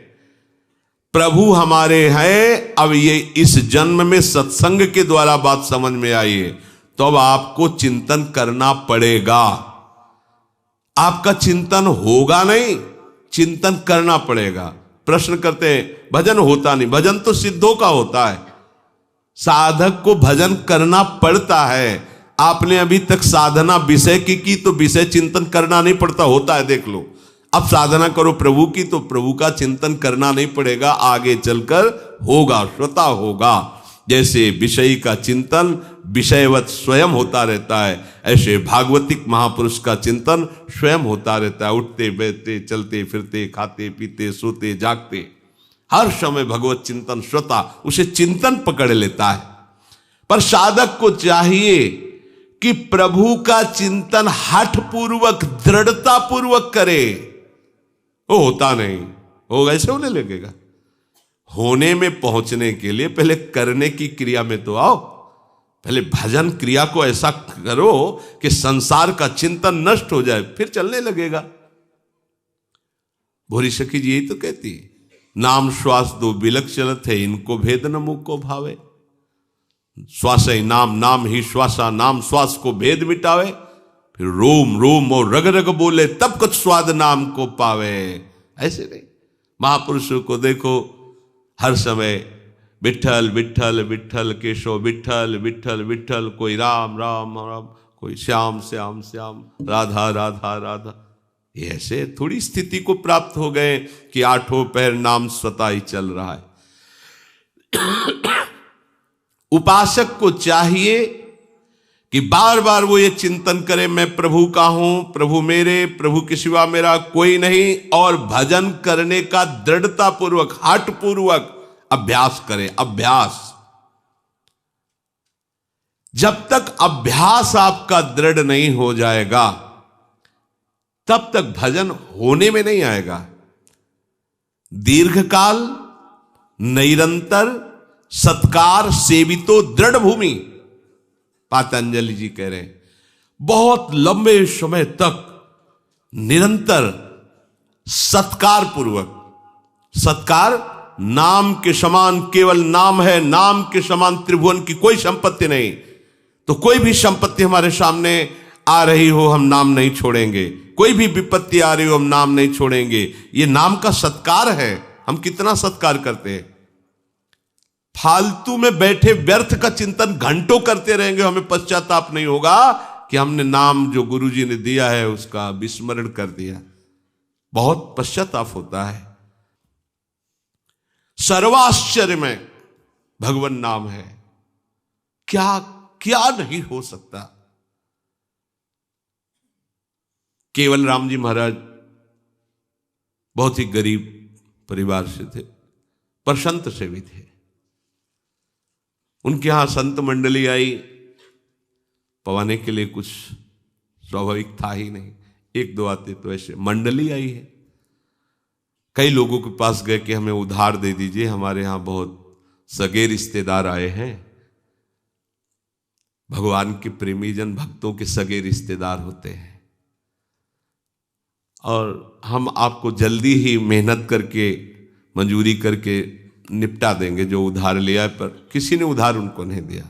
प्रभु हमारे हैं, अब ये इस जन्म में सत्संग के द्वारा बात समझ में आई है, तो अब आपको चिंतन करना पड़ेगा। आपका चिंतन होगा नहीं, चिंतन करना पड़ेगा। प्रश्न करते हैं, भजन होता नहीं, भजन तो सिद्धों का होता है, साधक को भजन करना पड़ता है। आपने अभी तक साधना विषय की तो विषय चिंतन करना नहीं पड़ता, होता है, देख लो। अब साधना करो प्रभु की, तो प्रभु का चिंतन करना नहीं पड़ेगा, आगे चलकर होगा, स्वतः होगा। जैसे विषयी का चिंतन विषयवत स्वयं होता रहता है, ऐसे भागवतिक महापुरुष का चिंतन स्वयं होता रहता है। उठते बैठते, चलते फिरते, खाते पीते, सोते जागते, हर समय भगवत चिंतन स्वतः उसे चिंतन पकड़ लेता है। पर साधक को चाहिए कि प्रभु का चिंतन हठ पूर्वक, दृढ़ता पूर्वक करे। वो होता नहीं, वो ऐसे होने लगेगा। होने में पहुंचने के लिए पहले करने की क्रिया में तो आओ। पहले भजन क्रिया को ऐसा करो कि संसार का चिंतन नष्ट हो जाए, फिर चलने लगेगा। भोरी सखी जी यही तो कहती है, नाम श्वास दो बिलक चलत है, इनको भेद न मुख को भावे। श्वास ही नाम, नाम ही श्वासा, नाम श्वास को भेद मिटावे। फिर रोम रोम और रग रग बोले, तब कुछ स्वाद नाम को पावे। ऐसे नहीं, महापुरुषों को देखो, हर समय विठल विठल विठल केशव विठल विठल विठल, कोई राम राम राम, कोई श्याम श्याम श्याम, राधा राधा राधा। ये ऐसे थोड़ी स्थिति को प्राप्त हो गए कि आठों पैर नाम स्वतः ही चल रहा है। उपासक को चाहिए कि बार बार वो ये चिंतन करे, मैं प्रभु का हूं, प्रभु मेरे, प्रभु के सिवा मेरा कोई नहीं, और भजन करने का दृढ़ता पूर्वक, हठ पूर्वक अभ्यास करे। अभ्यास, जब तक अभ्यास आपका दृढ़ नहीं हो जाएगा, तब तक भजन होने में नहीं आएगा। दीर्घकाल, निरंतर, सत्कार सेवितो दृढ़ भूमि। पातंजलि जी कह रहे हैं बहुत लंबे समय तक निरंतर सत्कार पूर्वक, सत्कार नाम के समान केवल नाम है, नाम के समान त्रिभुवन की कोई संपत्ति नहीं। तो कोई भी संपत्ति हमारे सामने आ रही हो हम नाम नहीं छोड़ेंगे, कोई भी विपत्ति आ रही हो हम नाम नहीं छोड़ेंगे। ये नाम का सत्कार है। हम कितना सत्कार करते हैं। फालतू में बैठे व्यर्थ का चिंतन घंटों करते रहेंगे, हमें पश्चाताप नहीं होगा कि हमने नाम जो गुरुजी ने दिया है उसका विस्मरण कर दिया। बहुत पश्चाताप होता है। सर्वाश्चर्य में भगवान नाम है। क्या क्या नहीं हो सकता। केवल राम जी महाराज बहुत ही गरीब परिवार से थे, पर संत से भी थे। उनके यहां संत मंडली आई, पवाने के लिए कुछ स्वाभाविक था ही नहीं। एक दो आते तो ऐसे मंडली आई है। कई लोगों के पास गए कि हमें उधार दे दीजिए, हमारे यहां बहुत सगे रिश्तेदार आए हैं। भगवान के प्रेमी जन भक्तों के सगे रिश्तेदार होते हैं और हम आपको जल्दी ही मेहनत करके मंजूरी करके निपटा देंगे जो उधार लिया, पर किसी ने उधार उनको नहीं दिया।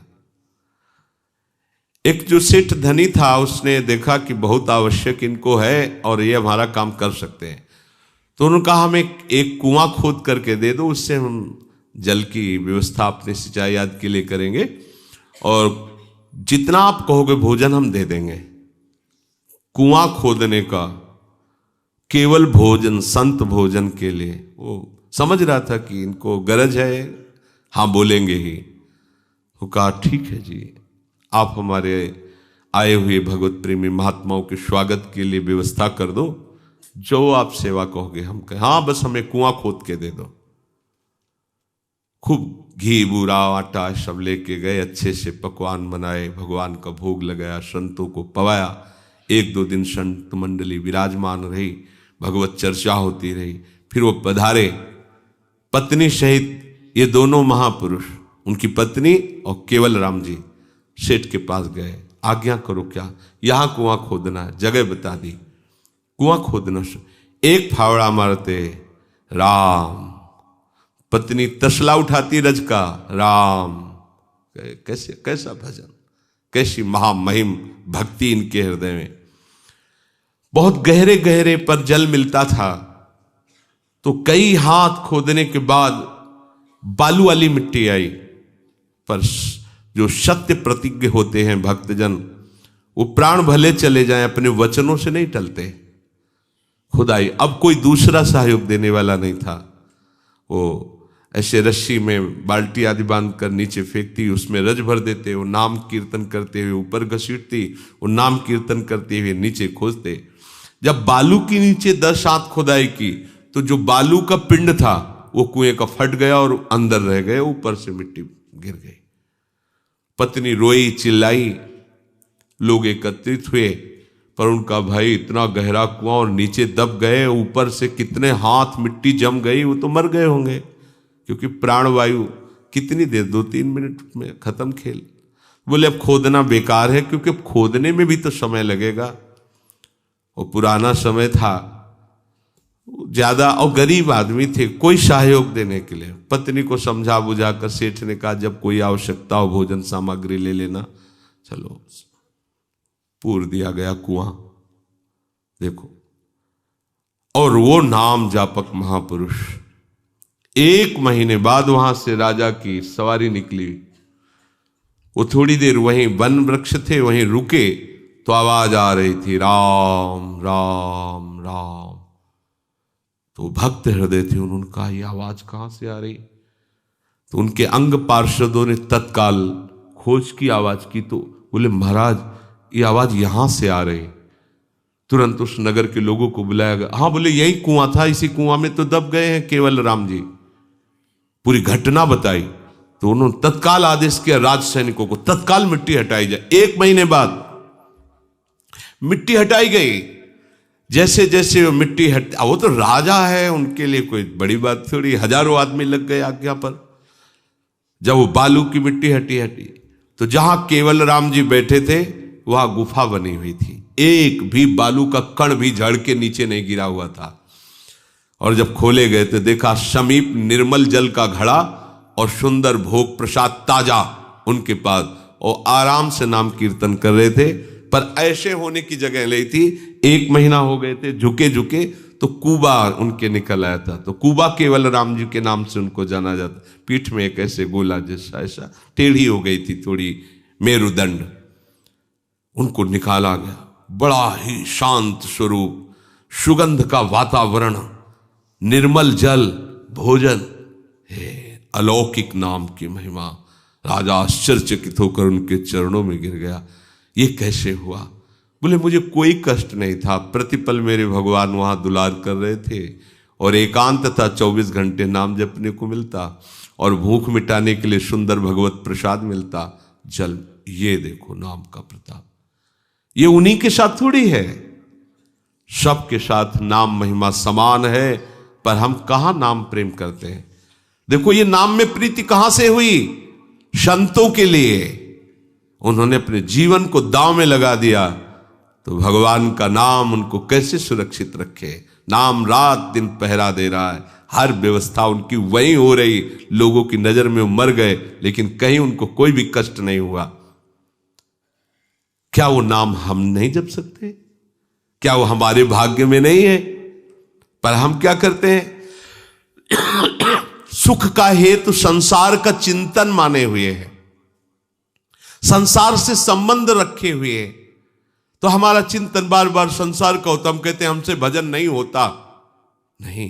एक जो सेठ धनी था उसने देखा कि बहुत आवश्यक इनको है और ये हमारा काम कर सकते हैं, तो उन्होंने कहा हमें एक कुआं खोद करके दे दो, उससे हम जल की व्यवस्था अपने सिंचाई आदि के लिए करेंगे और जितना आप कहोगे भोजन हम दे देंगे। कुआं खोदने का केवल भोजन, संत भोजन के लिए। वो समझ रहा था कि इनको गरज है, हाँ बोलेंगे ही। वो कहा ठीक है जी, आप हमारे आए हुए भगवत प्रेमी महात्माओं के स्वागत के लिए व्यवस्था कर दो, जो आप सेवा कहोगे हम कहें। हाँ बस हमें कुआं खोद के दे दो। खूब घी बूरा आटा सब लेके गए, अच्छे से पकवान बनाए, भगवान का भोग लगाया, संतों को पवाया। एक दो दिन संत मंडली विराजमान रही, भगवत चर्चा होती रही। फिर वो पधारे, पत्नी सहित ये दोनों महापुरुष, उनकी पत्नी और केवल राम जी सेठ के पास गए। आज्ञा करो क्या, यहां कुआं खोदना है। जगह बता दी, कुआं खोदना। एक फावड़ा मारते राम, पत्नी तसला उठाती रज का राम। कैसे कैसा भजन, कैसी महामहिम भक्ति इनके हृदय में। बहुत गहरे गहरे पर जल मिलता था, तो कई हाथ खोदने के बाद बालू वाली मिट्टी आई। पर जो सत्य प्रतिज्ञ होते हैं भक्तजन, वो प्राण भले चले जाएं अपने वचनों से नहीं टलते। खुदाई अब कोई दूसरा सहयोग देने वाला नहीं था। वो ऐसे रस्सी में बाल्टी आदि बांध कर नीचे फेंकती, उसमें रज भर देते, वो नाम कीर्तन करते हुए ऊपर घसीटती, वो नाम कीर्तन करते हुए नीचे खोजते। जब बालू के नीचे 10 हाथ खुदाई की तो जो बालू का पिंड था वो कुएं का फट गया और अंदर रह गए, ऊपर से मिट्टी गिर गई। पत्नी रोई चिल्लाई, लोग एकत्रित हुए, पर उनका भाई इतना गहरा कुआं और नीचे दब गए, ऊपर से कितने हाथ मिट्टी जम गई, वो तो मर गए होंगे, क्योंकि प्राणवायु कितनी देर, 2-3 मिनट में खत्म खेल। बोले अब खोदना बेकार है, क्योंकि अब खोदने में भी तो समय लगेगा। और पुराना समय था ज्यादा, और गरीब आदमी थे, कोई सहयोग देने के लिए। पत्नी को समझा बुझा कर सेठ ने कहा जब कोई आवश्यकता हो भोजन सामग्री ले लेना। चलो पूर दिया गया कुआं, देखो। और वो नाम जापक महापुरुष 1 महीने बाद वहां से राजा की सवारी निकली। वो थोड़ी देर वहीं वन वृक्ष थे, वहीं रुके तो आवाज आ रही थी राम राम राम। तो भक्त हृदय थे, उन्होंने कहा ये आवाज कहां से आ रही। तो उनके अंग पार्षदों ने तत्काल खोज की, आवाज की, तो बोले महाराज ये आवाज यहां से आ रही। तुरंत उस नगर के लोगों को बुलाया गया। हाँ बोले यही कुआं था, इसी कुआं में तो दब गए हैं केवल राम जी। पूरी घटना बताई तो उन्होंने तत्काल आदेश किया राज सैनिकों को तत्काल मिट्टी हटाई जाए। 1 महीने बाद मिट्टी हटाई गई। जैसे जैसे वो मिट्टी वो तो राजा है, उनके लिए कोई बड़ी बात थोड़ी, हजारों आदमी लग गए आज्ञा पर। जब वो बालू की मिट्टी हटी हटी तो जहां केवल राम जी बैठे थे वहां गुफा बनी हुई थी, एक भी बालू का कण भी झड़ के नीचे नहीं गिरा हुआ था। और जब खोले गए तो देखा समीप निर्मल जल का घड़ा और सुंदर भोग प्रसाद ताजा उनके पास, और आराम से नाम कीर्तन कर रहे थे। पर ऐसे होने की जगह नहीं थी, 1 महीना हो गए थे झुके झुके, तो कूबा उनके निकल आया था। तो कूबा केवल राम जी के नाम से उनको जाना जाता। पीठ में एक ऐसे गोला जैसा ऐसा टेढ़ी हो गई थी थोड़ी मेरुदंड, उनको निकाला गया। बड़ा ही शांत स्वरूप, सुगंध का वातावरण, निर्मल जल, भोजन, अलौकिक नाम की महिमा। राजा आश्चर्यचकित होकर उनके चरणों में गिर गया। ये कैसे हुआ? बोले मुझे कोई कष्ट नहीं था, प्रतिपल मेरे भगवान वहां दुलार कर रहे थे और एकांत था, 24 घंटे नाम जपने को मिलता और भूख मिटाने के लिए सुंदर भगवत प्रसाद मिलता, जल। ये देखो नाम का प्रताप। ये उन्हीं के साथ थोड़ी है, सबके साथ नाम महिमा समान है, पर हम कहां नाम प्रेम करते हैं। देखो ये नाम में प्रीति कहां से हुई? संतों के लिए उन्होंने अपने जीवन को दांव में लगा दिया, तो भगवान का नाम उनको कैसे सुरक्षित रखे। नाम रात दिन पहरा दे रहा है, हर व्यवस्था उनकी वही हो रही। लोगों की नजर में वो मर गए लेकिन कहीं उनको कोई भी कष्ट नहीं हुआ। क्या वो नाम हम नहीं जप सकते? क्या वो हमारे भाग्य में नहीं है? पर हम क्या करते हैं? सुख का हेतु संसार का चिंतन माने हुए हैं, संसार से संबंध रखे हुए हैं, तो हमारा चिंतन बार बार संसार का होता। हम कहते हैं हमसे भजन नहीं होता। नहीं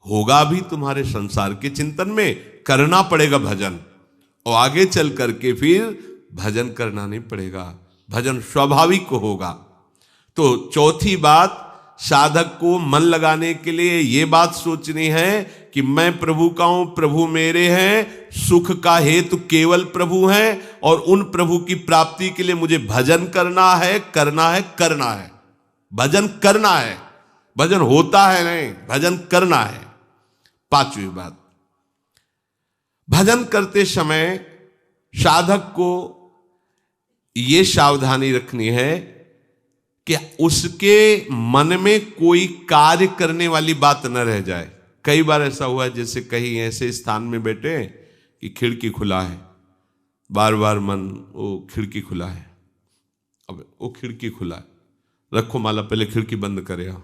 होगा भी, तुम्हारे संसार के चिंतन में करना पड़ेगा भजन, और आगे चल करके फिर भजन करना नहीं पड़ेगा, भजन स्वाभाविक होगा। तो चौथी बात, साधक को मन लगाने के लिए ये बात सोचनी है कि मैं प्रभु का हूं, प्रभु मेरे हैं, सुख का हेतु केवल प्रभु हैं, और उन प्रभु की प्राप्ति के लिए मुझे भजन करना है, करना है, करना है। भजन करना है, भजन होता है नहीं, भजन करना है। 5वीं बात, भजन करते समय साधक को ये सावधानी रखनी है कि उसके मन में कोई कार्य करने वाली बात न रह जाए। कई बार ऐसा हुआ है, जैसे कहीं ऐसे स्थान में बैठे कि खिड़की खुला है, बार बार मन वो खिड़की खुला है, अब वो खिड़की खुला है, रखो माला, पहले खिड़की बंद करे, आओ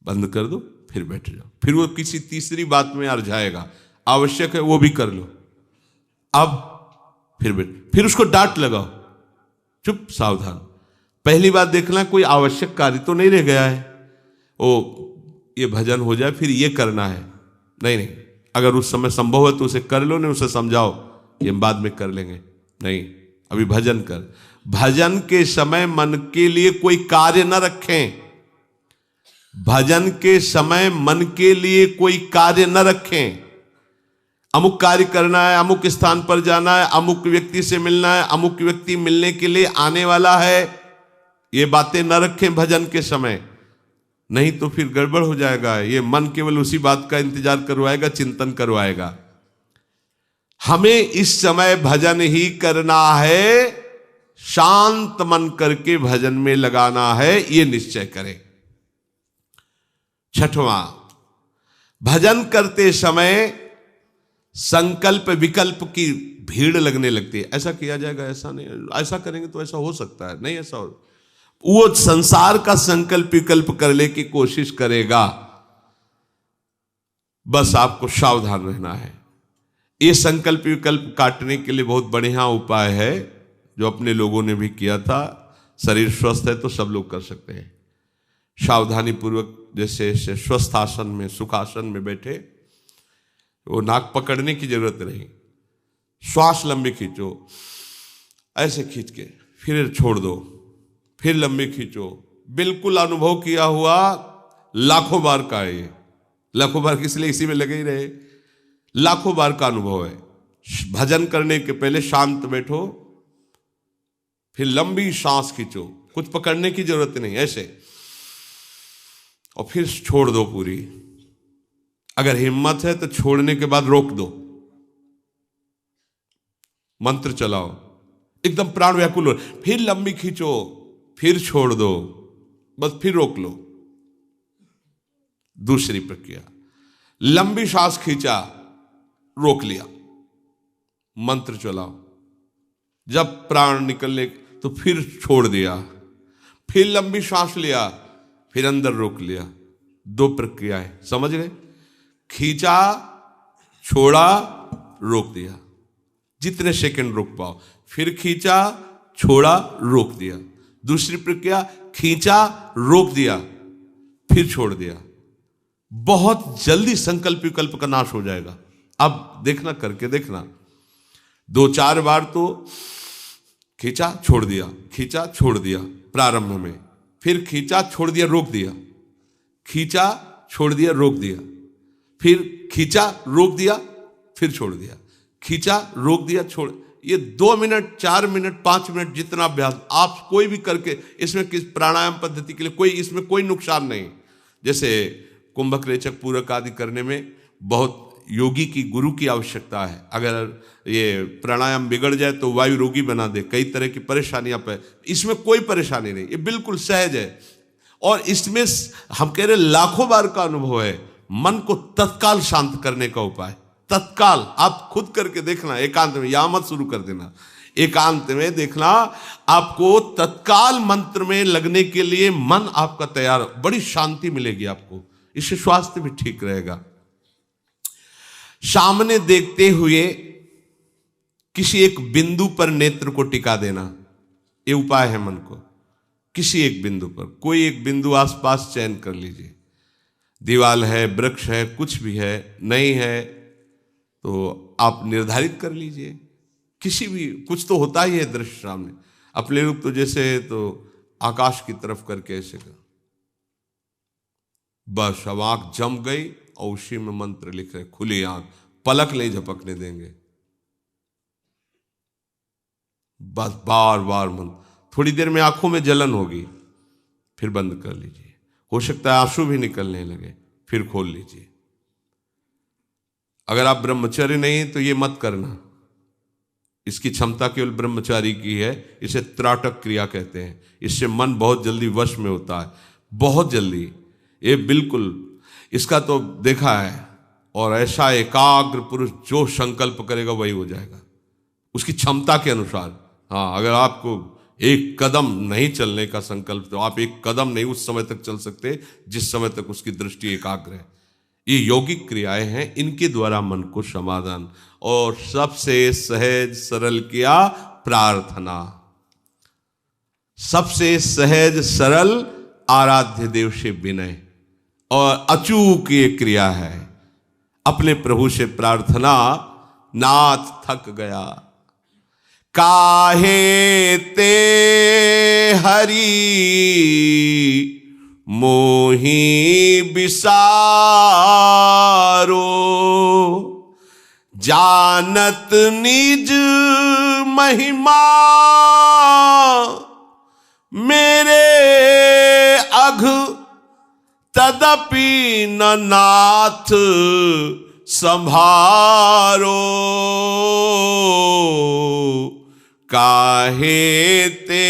बंद कर दो, फिर बैठ जाओ। फिर वो किसी तीसरी बात में आ जाएगा, आवश्यक है वो भी कर लो, अब फिर बैठ, फिर उसको डांट लगाओ, चुप सावधान। पहली बात देखना कोई आवश्यक कार्य तो नहीं रह गया है, ओ ये भजन हो जाए फिर ये करना है, नहीं नहीं, अगर उस समय संभव है तो उसे कर लो, नहीं उसे समझाओ ये हम बाद में कर लेंगे, नहीं अभी भजन कर। भजन के समय मन के लिए कोई कार्य न रखें, भजन के समय मन के लिए कोई कार्य न रखें। अमुक कार्य करना है, अमुक स्थान पर जाना है, अमुक व्यक्ति से मिलना है, अमुक व्यक्ति मिलने के लिए आने वाला है, ये बातें न रखें भजन के समय, नहीं तो फिर गड़बड़ हो जाएगा। ये मन केवल उसी बात का इंतजार करवाएगा, चिंतन करवाएगा। हमें इस समय भजन ही करना है, शांत मन करके भजन में लगाना है, ये निश्चय करें। 6वां, भजन करते समय संकल्प विकल्प की भीड़ लगने लगती है। ऐसा किया जाएगा, ऐसा नहीं, ऐसा करेंगे तो ऐसा हो सकता है, नहीं ऐसा हो, वो संसार का संकल्प विकल्प करने की कोशिश करेगा। बस आपको सावधान रहना है। ये संकल्प विकल्प काटने के लिए बहुत बढ़िया उपाय है जो अपने लोगों ने भी किया था। शरीर स्वस्थ है तो सब लोग कर सकते हैं। सावधानी पूर्वक जैसे स्वस्थ आसन में, सुखासन में बैठे, वो नाक पकड़ने की जरूरत नहीं, श्वास लंबी खींचो, ऐसे खींच के फिर छोड़ दो, फिर लंबी खींचो। बिल्कुल अनुभव किया हुआ, लाखों बार का है ये, लाखों बार किस लिए इसी में लगे ही रहे, लाखों बार का अनुभव है। भजन करने के पहले शांत बैठो, फिर लंबी सांस खींचो, कुछ पकड़ने की जरूरत नहीं, ऐसे, और फिर छोड़ दो पूरी। अगर हिम्मत है तो छोड़ने के बाद रोक दो, मंत्र चलाओ, एकदम प्राण व्याकुल हो, फिर लंबी खींचो, फिर छोड़ दो, बस फिर रोक लो। दूसरी प्रक्रिया, लंबी सांस खींचा, रोक लिया, मंत्र चलाओ, जब प्राण निकलने तो फिर छोड़ दिया, फिर लंबी सांस लिया, फिर अंदर रोक लिया। 2 प्रक्रियाएं, समझ गए? खींचा, छोड़ा, रोक दिया, जितने सेकंड रोक पाओ, फिर खींचा, छोड़ा, रोक दिया। दूसरी प्रक्रिया, खींचा, रोक दिया, फिर छोड़ दिया। बहुत जल्दी संकल्प विकल्प का नाश हो जाएगा। अब देखना, करके देखना, 2-4 बार तो खींचा छोड़ दिया, खींचा छोड़ दिया प्रारंभ में, फिर खींचा छोड़ दिया रोक दिया, खींचा छोड़ दिया रोक दिया, फिर खींचा रोक दिया, फिर छोड़ दिया, खींचा रोक दिया छोड़। ये 2 मिनट, 4 मिनट, 5 मिनट, जितना अभ्यास आप कोई भी करके, इसमें किस प्राणायाम पद्धति के लिए कोई इसमें कोई नुकसान नहीं। जैसे कुंभक रेचक पूरक आदि करने में बहुत योगी की, गुरु की आवश्यकता है। अगर ये प्राणायाम बिगड़ जाए तो वायु रोगी बना दे, कई तरह की परेशानियां पे। इसमें कोई परेशानी नहीं, ये बिल्कुल सहज है। और इसमें हम कह रहे लाखों बार का अनुभव है, मन को तत्काल शांत करने का उपाय। तत्काल आप खुद करके देखना, एकांत में, या मत शुरू कर देना, एकांत में देखना, आपको तत्काल मंत्र में लगने के लिए मन आपका तैयार, बड़ी शांति मिलेगी आपको, इससे स्वास्थ्य भी ठीक रहेगा। सामने देखते हुए किसी एक बिंदु पर नेत्र को टिका देना, ये उपाय है। मन को किसी एक बिंदु पर, कोई एक बिंदु आसपास चयन कर लीजिए, दीवाल है, वृक्ष है, कुछ भी है, नहीं है तो आप निर्धारित कर लीजिए, किसी भी, कुछ तो होता ही है दृश्य सामने। अपने लोग तो जैसे तो आकाश की तरफ करके ऐसे कर, बस अब आंख जम गई और उसी में मंत्र लिख रहे, खुली आंख, पलक नहीं झपकने देंगे, बस बार बार मंत्र। थोड़ी देर में आंखों में जलन होगी, फिर बंद कर लीजिए, हो सकता है आंसू भी निकलने लगे, फिर खोल लीजिए। अगर आप ब्रह्मचर्य नहीं तो ये मत करना, इसकी क्षमता केवल ब्रह्मचारी की है, इसे त्राटक क्रिया कहते हैं। इससे मन बहुत जल्दी वश में होता है, बहुत जल्दी, ये बिल्कुल, इसका तो देखा है। और ऐसा एकाग्र पुरुष जो संकल्प करेगा वही हो जाएगा, उसकी क्षमता के अनुसार। हाँ, अगर आपको एक कदम नहीं चलने का संकल्प, तो आप एक कदम नहीं उस समय तक चल सकते जिस समय तक उसकी दृष्टि एकाग्र है। ये यौगिक क्रियाएं हैं, इनके द्वारा मन को समाधान। और सबसे सहज सरल किया प्रार्थना, सबसे सहज सरल आराध्य देव से विनय, और अचूक ये क्रिया है। अपने प्रभु से प्रार्थना, नाथ थक गया, काहे ते हरि मोहि बिसारो, जानत निज महिमा मेरे अघ, तदपि न नाथ संभारो, काहे ते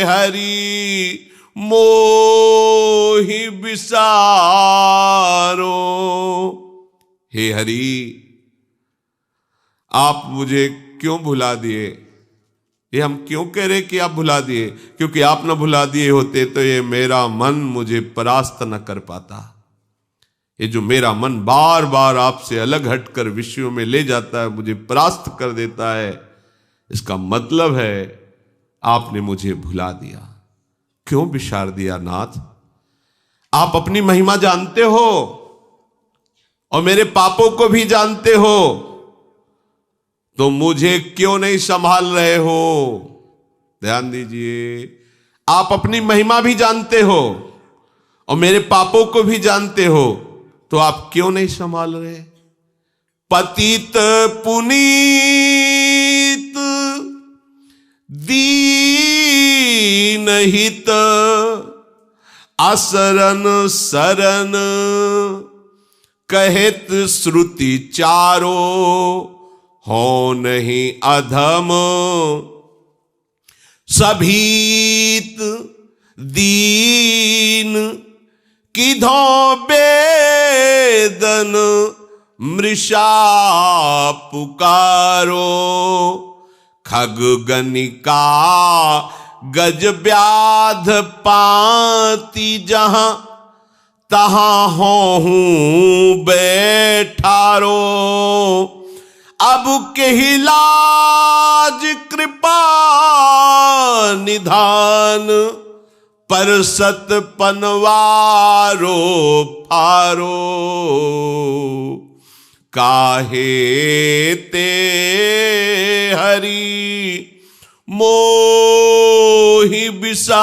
हरि मोहि बिसारो। हे हरि, आप मुझे क्यों भुला दिए? ये हम क्यों कह रहे कि आप भुला दिए? क्योंकि आप न भुला दिए होते तो ये मेरा मन मुझे परास्त न कर पाता। ये जो मेरा मन बार बार आपसे अलग हटकर विषयों में ले जाता है, मुझे परास्त कर देता है, इसका मतलब है आपने मुझे भुला दिया। क्यों बिसार दिया नाथ? आप अपनी महिमा जानते हो और मेरे पापों को भी जानते हो, तो मुझे क्यों नहीं संभाल रहे हो? ध्यान दीजिए, आप अपनी महिमा भी जानते हो और मेरे पापों को भी जानते हो, तो आप क्यों नहीं संभाल रहे? पतित पुनीत दीन हित, असरन सरन कहत श्रुति चारो, हो नहीं अधम सभीत दीन किधो बेदन मृषा पुकारो खग गनिका गज व्याध पाती जहां तहां होहूं बैठारो अब केहि लाज कृपा निधान पर सत पनवारो फारो काहे ते हरि मोहि बिसारो।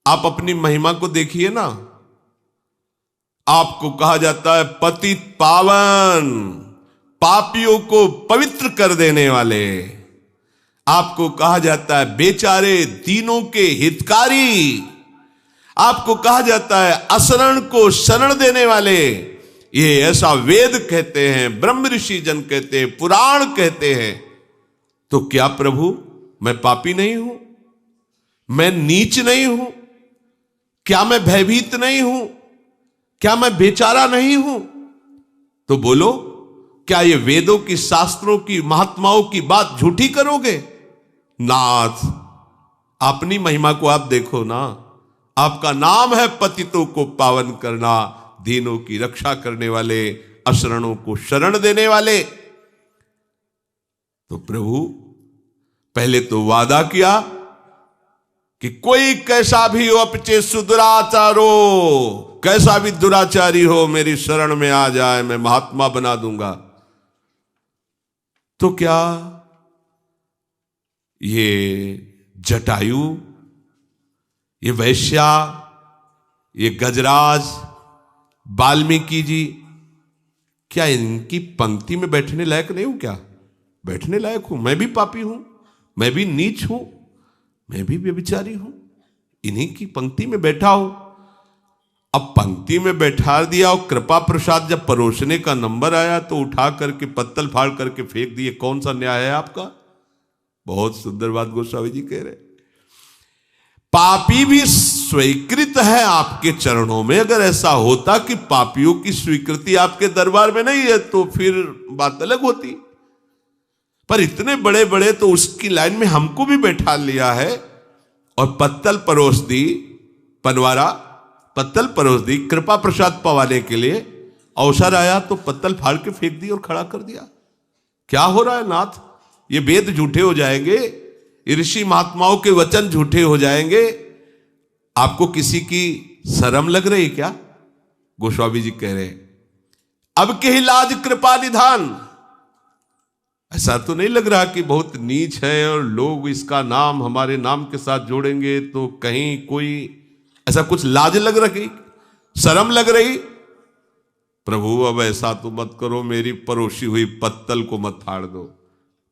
आप अपनी महिमा को देखिए ना, आपको कहा जाता है पतित पावन, पापियों को पवित्र कर देने वाले। आपको कहा जाता है बेचारे दीनों के हितकारी। आपको कहा जाता है असरण को शरण देने वाले। ये ऐसा वेद कहते हैं, ब्रह्म ऋषि जन कहते हैं, पुराण कहते हैं। तो क्या प्रभु मैं पापी नहीं हूं? मैं नीच नहीं हूं? क्या मैं भयभीत नहीं हूं? क्या मैं बेचारा नहीं हूं? तो बोलो, क्या ये वेदों की, शास्त्रों की, महात्माओं की बात झूठी करोगे? नाथ, अपनी महिमा को आप देखो ना। आपका नाम है पतितों को पावन करना, दीनों की रक्षा करने वाले, अशरणों को शरण देने वाले। तो प्रभु पहले तो वादा किया कि कोई कैसा भी हो अपचे सुदुराचारो, कैसा भी दुराचारी हो मेरी शरण में आ जाए, मैं महात्मा बना दूंगा। तो क्या ये जटायु, ये वैश्या, ये गजराज, वाल्मीकि जी, क्या इनकी पंक्ति में बैठने लायक नहीं हूं? क्या बैठने लायक हूं? मैं भी पापी हूं, मैं भी नीच हूं, मैं भी व्यभिचारी हूं, इन्हीं की पंक्ति में बैठा हूं। अब पंक्ति में बैठा दिया और कृपा प्रसाद जब परोसने का नंबर आया तो उठा करके पत्तल फाड़ करके फेंक दिए। कौन सा न्याय है आपका? बहुत सुंदर बात गोस्वामी जी कह रहे। पापी भी स्वीकृत है आपके चरणों में। अगर ऐसा होता कि पापियों की स्वीकृति आपके दरबार में नहीं है तो फिर बात अलग होती, पर इतने बड़े बड़े तो उसकी लाइन में हमको भी बैठा लिया है और पत्तल परोस दी, पनवारा पत्तल परोस दी कृपा प्रसाद पवाने के लिए। अवसर आया तो पत्तल फाड़ के फेंक दी और खड़ा कर दिया। क्या हो रहा है नाथ? ये वेद झूठे हो जाएंगे, ऋषि महात्माओं के वचन झूठे हो जाएंगे। आपको किसी की शर्म लग रही क्या? गोस्वामी जी कह रहे अब के ही लाज कृपा निधान। ऐसा तो नहीं लग रहा कि बहुत नीच है और लोग इसका नाम हमारे नाम के साथ जोड़ेंगे तो कहीं कोई ऐसा कुछ लाज लग रही, शर्म लग रही? प्रभु अब ऐसा तो मत करो, मेरी परोसी हुई पत्तल को मत फाड़ दो।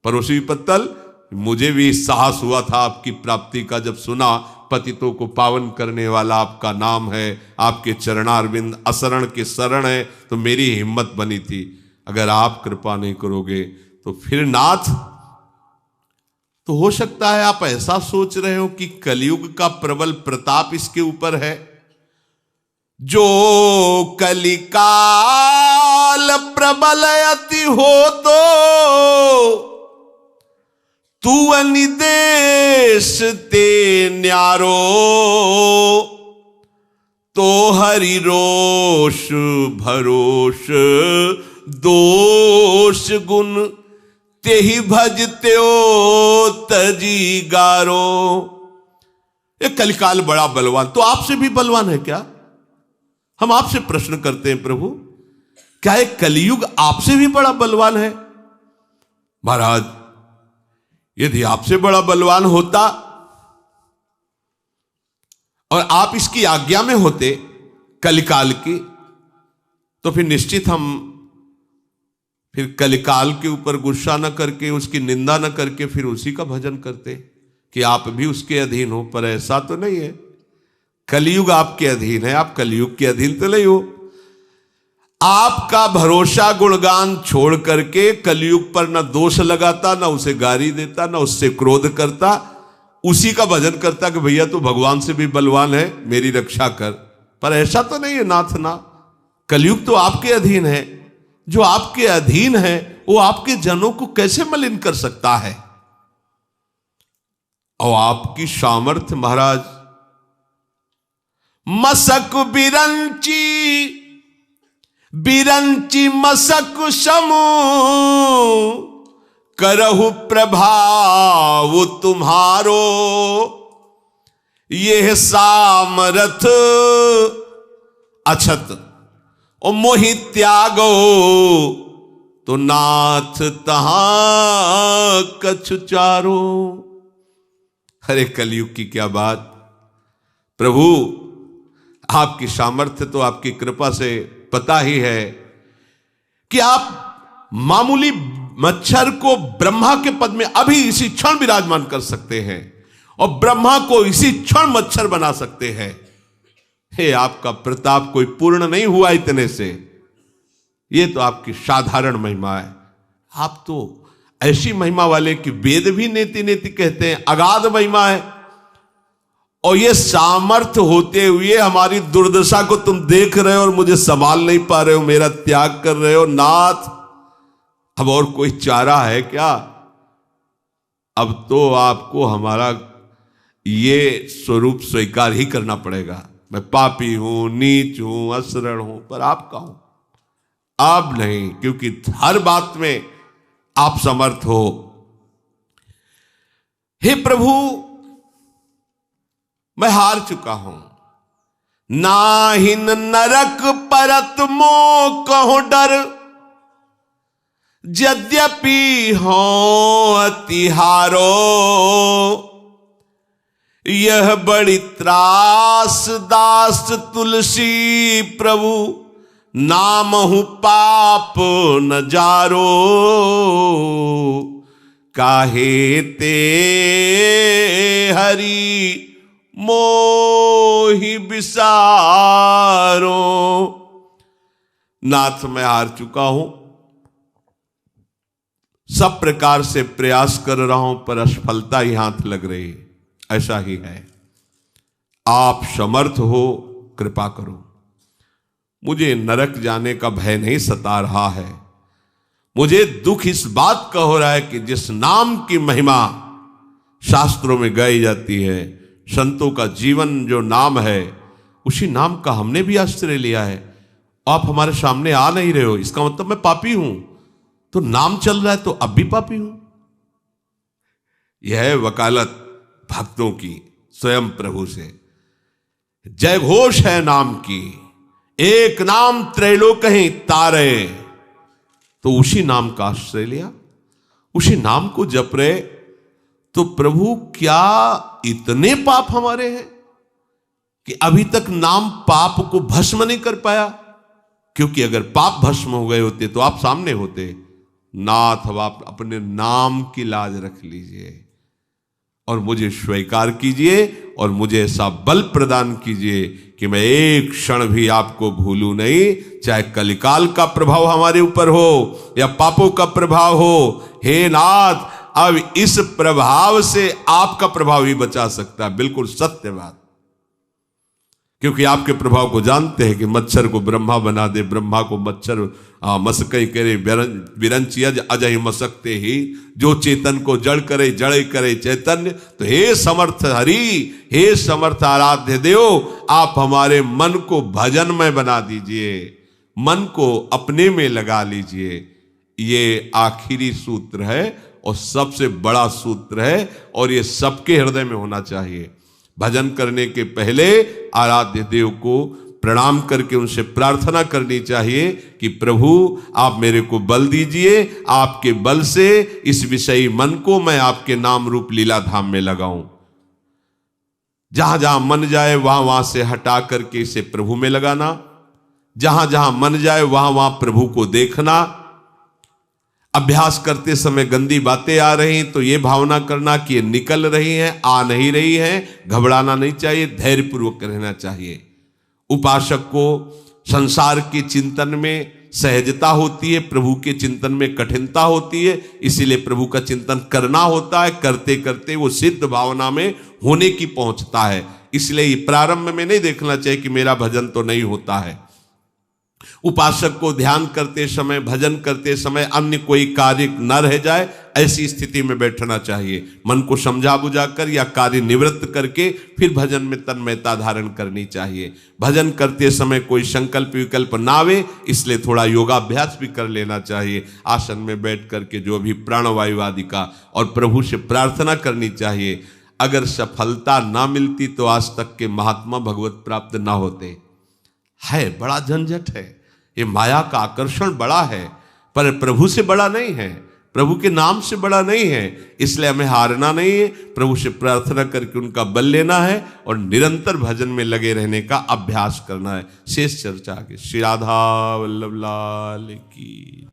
परोसी हुई पत्तल, मुझे भी साहस हुआ था आपकी प्राप्ति का जब सुना पतितों को पावन करने वाला आपका नाम है, आपके चरणारविंद असरण के शरण है, तो मेरी हिम्मत बनी थी। अगर आप कृपा नहीं करोगे तो फिर नाथ, तो हो सकता है आप ऐसा सोच रहे हो कि कलयुग का प्रबल प्रताप इसके ऊपर है। जो कलिकाल प्रबल अति हो तू अनिदेश ते न्यारो, तो हरि रोष भरोष दोष गुण तेहि भजते ओ तजी गारो। ये कलिकाल बड़ा बलवान, तो आपसे भी बलवान है क्या? हम आपसे प्रश्न करते हैं प्रभु, क्या ये कलियुग आपसे भी बड़ा बलवान है? महाराज, यदि आपसे बड़ा बलवान होता और आप इसकी आज्ञा में होते कलिकाल की, तो फिर निश्चित हम फिर कलिकाल के ऊपर गुस्सा न करके, उसकी निंदा न करके फिर उसी का भजन करते कि आप भी उसके अधीन हो। पर ऐसा तो नहीं है, कलियुग आपके अधीन है, आप कलियुग के अधीन तो नहीं हो। आपका भरोसा गुणगान छोड़ करके कलयुग पर न दोष लगाता, न उसे गाली देता, न उससे क्रोध करता, उसी का भजन करता कि भैया तू भगवान से भी बलवान है, मेरी रक्षा कर। पर ऐसा तो नहीं है नाथ ना, कलयुग तो आपके अधीन है। जो आपके अधीन है वो आपके जनों को कैसे मलिन कर सकता है? और आपकी सामर्थ्य महाराज, मसक बिरंची बिरंची मसक समू करहु प्रभाव तुम्हारो, यह सामर्थ अछत और मोहि त्यागो, तो नाथ तहां कछु चारो। अरे कलयुग की क्या बात! प्रभु आपकी सामर्थ्य तो आपकी कृपा से पता ही है कि आप मामूली मच्छर को ब्रह्मा के पद में अभी इसी क्षण विराजमान कर सकते हैं और ब्रह्मा को इसी क्षण मच्छर बना सकते हैं। हे आपका प्रताप कोई पूर्ण नहीं हुआ इतने से, ये तो आपकी साधारण महिमा है। आप तो ऐसी महिमा वाले कि वेद भी नेति नेति कहते हैं, अगाध महिमा है। और ये सामर्थ्य होते हुए हमारी दुर्दशा को तुम देख रहे हो और मुझे संभाल नहीं पा रहे हो, मेरा त्याग कर रहे हो। नाथ अब और कोई चारा है क्या? अब तो आपको हमारा ये स्वरूप स्वीकार ही करना पड़ेगा। मैं पापी हूं, नीच हूं, असरण हूं, पर आपका हूं, आप नहीं, क्योंकि हर बात में आप समर्थ हो। हे प्रभु मैं हार चुका हूं, नाहिन नरक परत मोह कहो डर, यद्यपि हो अतिहारो, यह बड़ी त्रास दास तुलसी प्रभु, नामहु पाप न जारो, काहे ते हरि मोहि बिसारो। नाथ मैं हार चुका हूं, सब प्रकार से प्रयास कर रहा हूं पर असफलता ही हाथ लग रही, ऐसा ही है। आप समर्थ हो, कृपा करो। मुझे नरक जाने का भय नहीं सता रहा है, मुझे दुख इस बात का हो रहा है कि जिस नाम की महिमा शास्त्रों में गाई जाती है, संतों का जीवन जो नाम है, उसी नाम का हमने भी आश्रय लिया है। आप हमारे सामने आ नहीं रहे हो, इसका मतलब मैं पापी हूं। तो नाम चल रहा है तो अब भी पापी हूं। यह है वकालत भक्तों की स्वयं प्रभु से। जय घोष है नाम की, एक नाम त्रैलोक ही तारे। तो उसी नाम का आश्रय लिया, उसी नाम को जप रहे। तो प्रभु क्या इतने पाप हमारे हैं कि अभी तक नाम पाप को भस्म नहीं कर पाया? क्योंकि अगर पाप भस्म हो गए होते तो आप सामने होते। नाथ अब आप अपने नाम की लाज रख लीजिए और मुझे स्वीकार कीजिए और मुझे ऐसा बल प्रदान कीजिए कि मैं एक क्षण भी आपको भूलूं नहीं, चाहे कलिकाल का प्रभाव हमारे ऊपर हो या पापों का प्रभाव हो। हे नाथ अब इस प्रभाव से आपका प्रभाव ही बचा सकता है। बिल्कुल सत्य बात, क्योंकि आपके प्रभाव को जानते हैं कि मच्छर को ब्रह्मा बना दे, ब्रह्मा को मच्छर मसकई करे, बिरंची अजय मसकते ही, जो चेतन को जड़ करे जड़ करे चैतन्य। तो हे समर्थ हरि, हे समर्थ आराध्य देव, आप हमारे मन को भजनमय बना दीजिए, मन को अपने में लगा लीजिए। ये आखिरी सूत्र है और सबसे बड़ा सूत्र है और ये सबके हृदय में होना चाहिए। भजन करने के पहले आराध्य देव को प्रणाम करके उनसे प्रार्थना करनी चाहिए कि प्रभु आप मेरे को बल दीजिए, आपके बल से इस विषयी मन को मैं आपके नाम रूप लीला धाम में लगाऊं। जहां जहां मन जाए वहां वहां से हटा करके इसे प्रभु में लगाना, जहां जहां मन जाए वहां वहां प्रभु को देखना। अभ्यास करते समय गंदी बातें आ रही तो ये भावना करना कि ये निकल रही हैं, आ नहीं रही हैं। घबराना नहीं चाहिए, धैर्यपूर्वक रहना चाहिए। उपासक को संसार के चिंतन में सहजता होती है, प्रभु के चिंतन में कठिनता होती है। इसीलिए प्रभु का चिंतन करना होता है, करते करते वो सिद्ध भावना में होने की पहुंचता है। इसलिए प्रारंभ में नहीं देखना चाहिए कि मेरा भजन तो नहीं होता है। उपासक को ध्यान करते समय, भजन करते समय अन्य कोई कार्य न रह जाए, ऐसी स्थिति में बैठना चाहिए। मन को समझा बुझाकर या कार्य निवृत्त करके फिर भजन में तन्मयता धारण करनी चाहिए। भजन करते समय कोई संकल्प विकल्प ना आवे, इसलिए थोड़ा योगाभ्यास भी कर लेना चाहिए। आसन में बैठ करके जो भी प्राणवायु आदि का और प्रभु से प्रार्थना करनी चाहिए। अगर सफलता ना मिलती तो आज तक के महात्मा भगवत प्राप्त ना होते। है बड़ा झंझट है, ये माया का आकर्षण बड़ा है, पर प्रभु से बड़ा नहीं है, प्रभु के नाम से बड़ा नहीं है। इसलिए हमें हारना नहीं है, प्रभु से प्रार्थना करके उनका बल लेना है और निरंतर भजन में लगे रहने का अभ्यास करना है। शेष चर्चा आगे। श्री राधा वल्लभ लाल की।